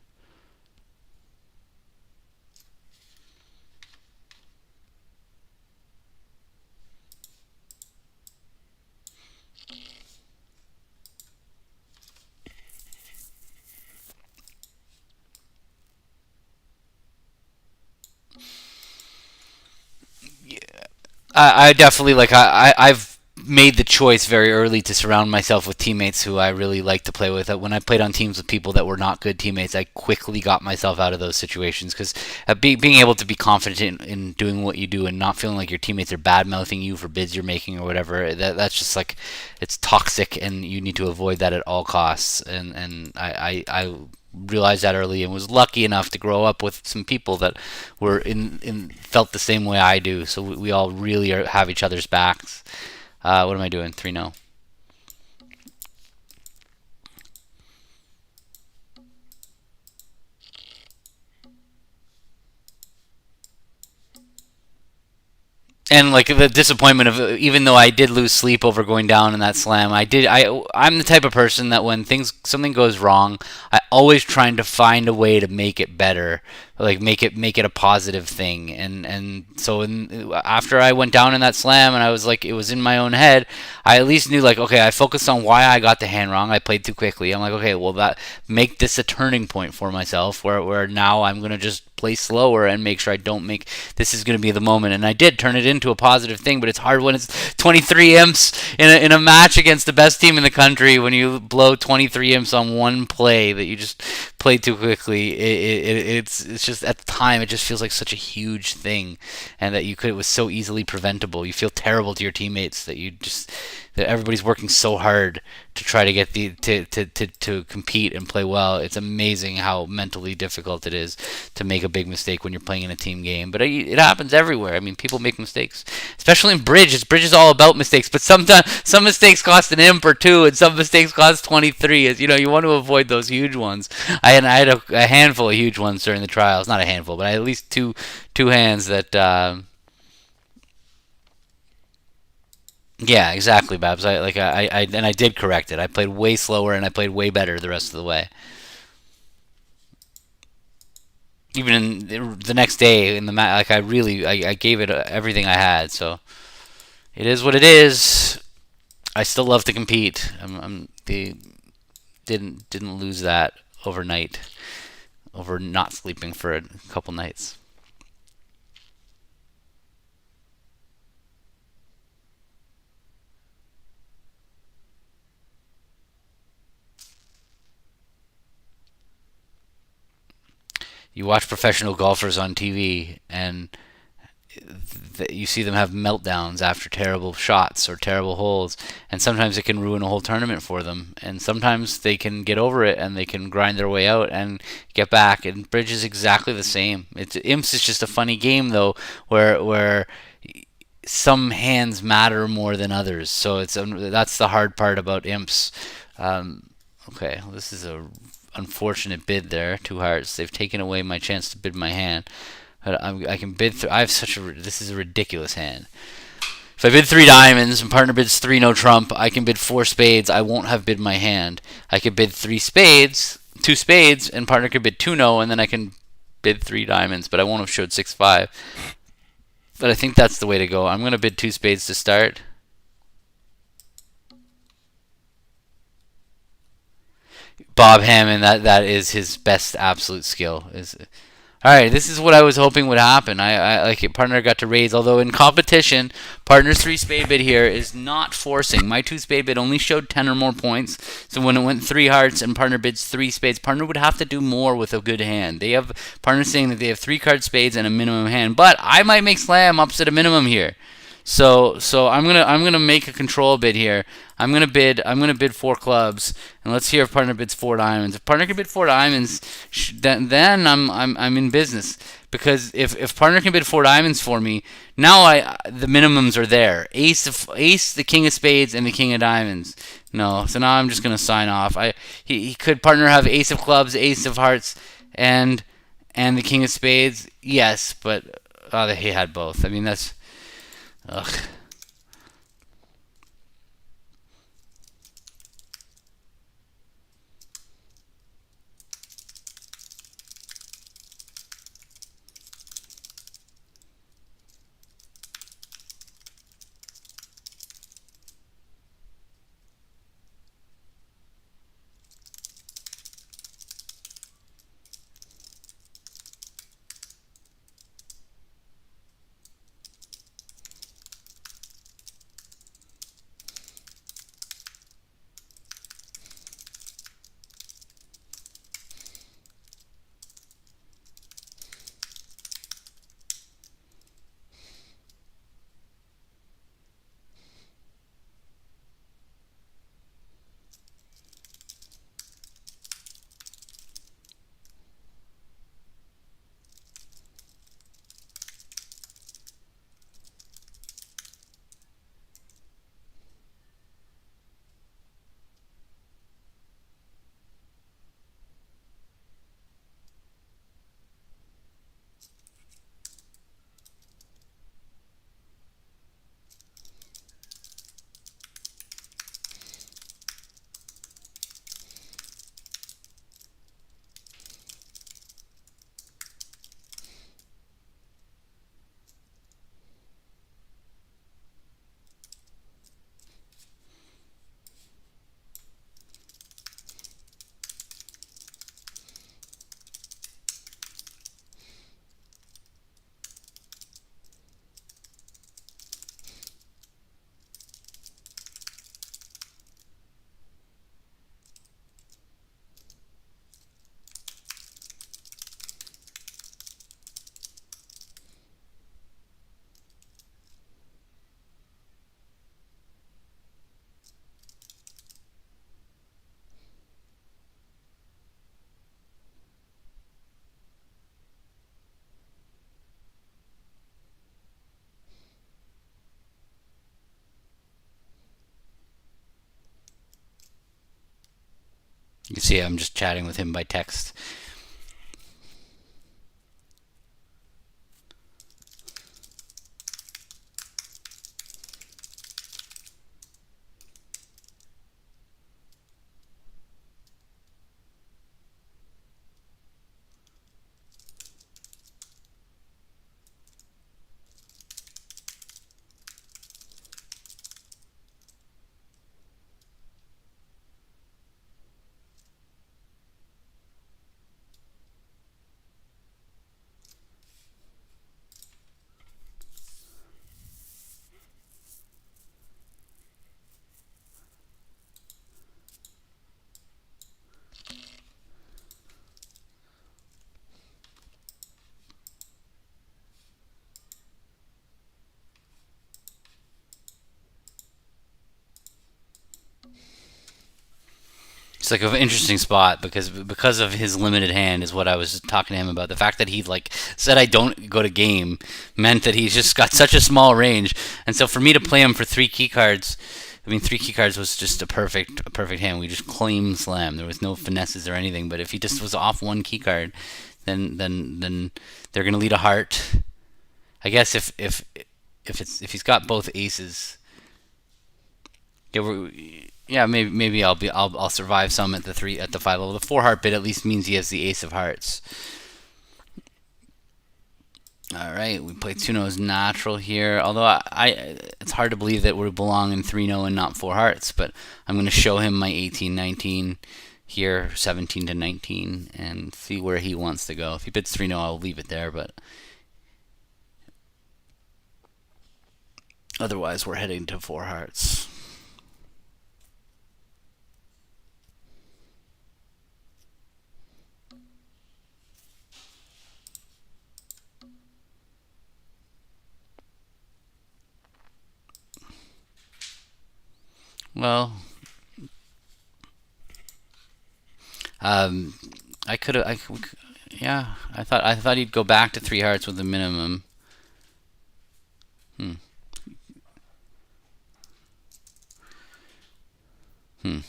I definitely like I've made the choice very early to surround myself with teammates who I really like to play with. When I played on teams with people that were not good teammates, I quickly got myself out of those situations because being able to be confident in doing what you do and not feeling like your teammates are bad mouthing you for bids you're making or whatever, that's just like it's toxic and you need to avoid that at all costs. And I realized that early and was lucky enough to grow up with some people that were in felt the same way I do. So we all really have each other's backs. What am I doing? 3-0. And like the disappointment of even though I did lose sleep over going down in that slam, I'm the type of person that when something goes wrong, I always trying to find a way to make it better, like make it a positive thing. And so after I went down in that slam and I was like it was in my own head, I at least knew like okay, I focused on why I got the hand wrong. I played too quickly. I'm like okay, well that make this a turning point for myself where now I'm gonna just play slower and make sure I don't make this is going to be the moment. And I did turn it into a positive thing, but it's hard when it's 23 imps in a match against the best team in the country when you blow 23 imps on one play that you just played too quickly. It's just at the time it just feels like such a huge thing, and that it was so easily preventable. You feel terrible to your teammates that everybody's working so hard to try to get to compete and play well. It's amazing how mentally difficult it is to make a big mistake when you're playing in a team game. But it happens everywhere. I mean, people make mistakes, especially in bridge. Bridge is all about mistakes. But sometimes some mistakes cost an imp or two, and some mistakes cost 23. You know, you want to avoid those huge ones. I had a handful of huge ones during the trials. Not a handful, but I had at least two hands that. Yeah, exactly, Babs. I did correct it. I played way slower and I played way better the rest of the way. Even in the next day in the match, like I gave it everything I had. So it is what it is. I still love to compete. They didn't lose that overnight over not sleeping for a couple nights. You watch professional golfers on TV and you see them have meltdowns after terrible shots or terrible holes, and sometimes it can ruin a whole tournament for them. And sometimes they can get over it and they can grind their way out and get back. And bridge is exactly the same. Imps is just a funny game though, where some hands matter more than others. So that's the hard part about imps. Okay, well, this is a unfortunate bid there. Two hearts. They've taken away my chance to bid my hand. I can bid. I have such a. This is a ridiculous hand. If I bid three diamonds and partner bids three no trump, I can bid four spades. I won't have bid my hand. I could bid three spades, two spades, and partner could bid two no, and then I can bid three diamonds. But I won't have showed 6-5. But I think that's the way to go. I'm gonna bid two spades to start. Bob Hammond, that is his best absolute skill. Is All right, this is what I was hoping would happen. I like it. Partner got to raise, although in competition, partner's three spade bid here is not forcing. My two spade bid only showed 10 or more points. So when it went three hearts and partner bids three spades, partner would have to do more with a good hand. They have partner saying that they have three card spades and a minimum hand, but I might make slam ups at a minimum here. So I'm gonna make a control bid here. I'm gonna bid four clubs, and let's hear if partner bids four diamonds. If partner can bid four diamonds, then I'm in business, because if partner can bid four diamonds for me, now the minimums are there. Ace, the king of spades, and the king of diamonds. No, so now I'm just gonna sign off. He could partner have ace of clubs, ace of hearts, and the king of spades. Yes, but he had both. I mean that's. Ugh. You see, I'm just chatting with him by text. It's like an interesting spot because of his limited hand is what I was talking to him about. The fact that he like said I don't go to game meant that he's just got such a small range, and so for me to play him for 3 keycards, I mean 3 keycards was just a perfect hand. We just clean slam. There was no finesses or anything. But if he just was off 1 keycard, then they're gonna lead a heart. I guess if he's got both aces, yeah, maybe I'll survive some at the 5 level. The 4 heart bid at least means he has the ace of hearts. All right, we play 2-0 natural here. Although it's hard to believe that we belong in 3-0 and not 4 hearts. But I'm going to show him my 18-19 here, 17 to 19, and see where he wants to go. If he bids 3-0, I'll leave it there. But otherwise, we're heading to 4 hearts. Well, I could have. Yeah, I thought he'd go back to 3 hearts with a minimum. Hmm. Hmm.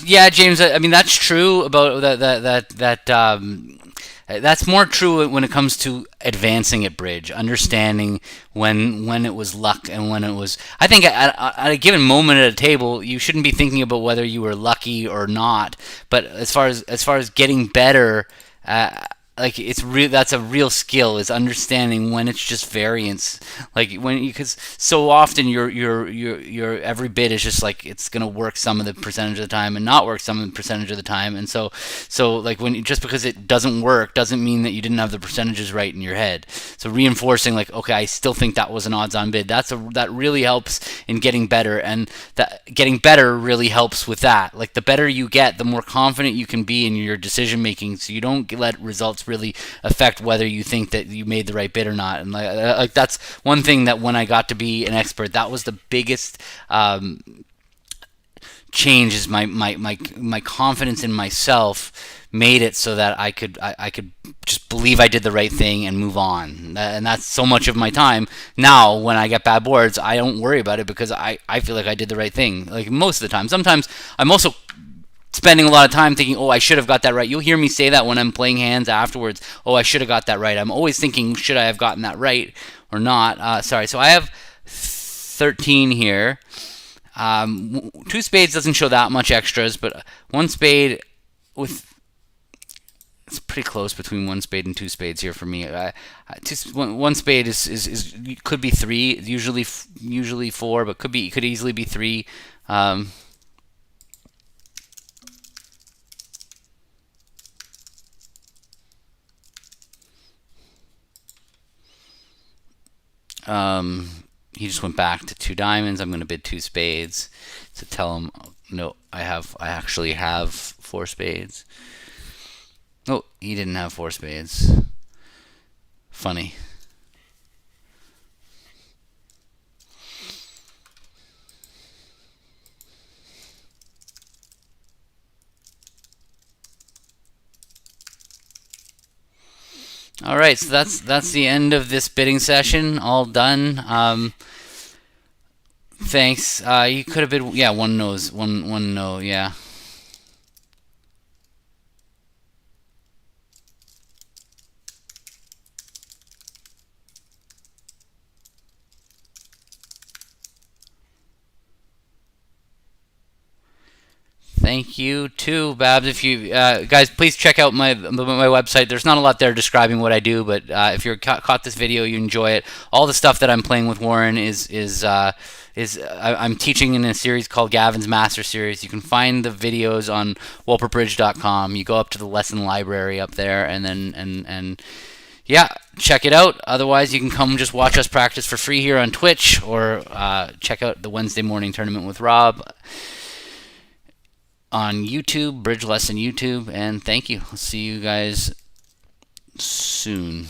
Yeah, James. I mean, that's true about that's more true when it comes to advancing at bridge, understanding when it was luck and when it was. I think at a given moment at a table, you shouldn't be thinking about whether you were lucky or not. But as far as getting better. Like it's real, that's a real skill, is understanding when it's just variance, like because so often your every bit is just like it's gonna work some of the percentage of the time and not work some of the percentage of the time. And so like when just because it doesn't work doesn't mean that you didn't have the percentages right in your head. So reinforcing, like, okay, I still think that was an odds on bid, that really helps in getting better. And that getting better really helps with that. Like the better you get, the more confident you can be in your decision making, so you don't let results really affect whether you think that you made the right bid or not. And like that's one thing that when I got to be an expert, that was the biggest change, is my confidence in myself made it so that I could just believe I did the right thing and move on. And that's so much of my time now. When I get bad boards, I don't worry about it because I feel like I did the right thing, like most of the time. Sometimes I'm also spending a lot of time thinking, oh, I should have got that right. You'll hear me say that when I'm playing hands afterwards. Oh, I should have got that right. I'm always thinking, should I have gotten that right or not? Sorry. So I have 13 here. 2 spades doesn't show that much extras, but 1 spade with. It's pretty close between 1 spade and 2 spades here for me. 1 spade is could be 3, usually 4, but could easily be 3. He just went back to 2 diamonds. I'm going to bid 2 spades to tell him, no, I actually have 4 spades. Oh, he didn't have 4 spades. Funny. All right, so that's the end of this bidding session. All done. Thanks. You could have bid, yeah, one no, yeah. Thank you too, Babs. If you guys, please check out my website. There's not a lot there describing what I do, but if you're caught this video, you enjoy it. All the stuff that I'm playing with Warren I'm teaching in a series called Gavin's Master Series. You can find the videos on wolperbridge.com. You go up to the lesson library up there, and then and yeah, check it out. Otherwise, you can come just watch us practice for free here on Twitch, or check out the Wednesday morning tournament with Rob on YouTube, Bridge Lesson YouTube, and thank you. I'll see you guys soon.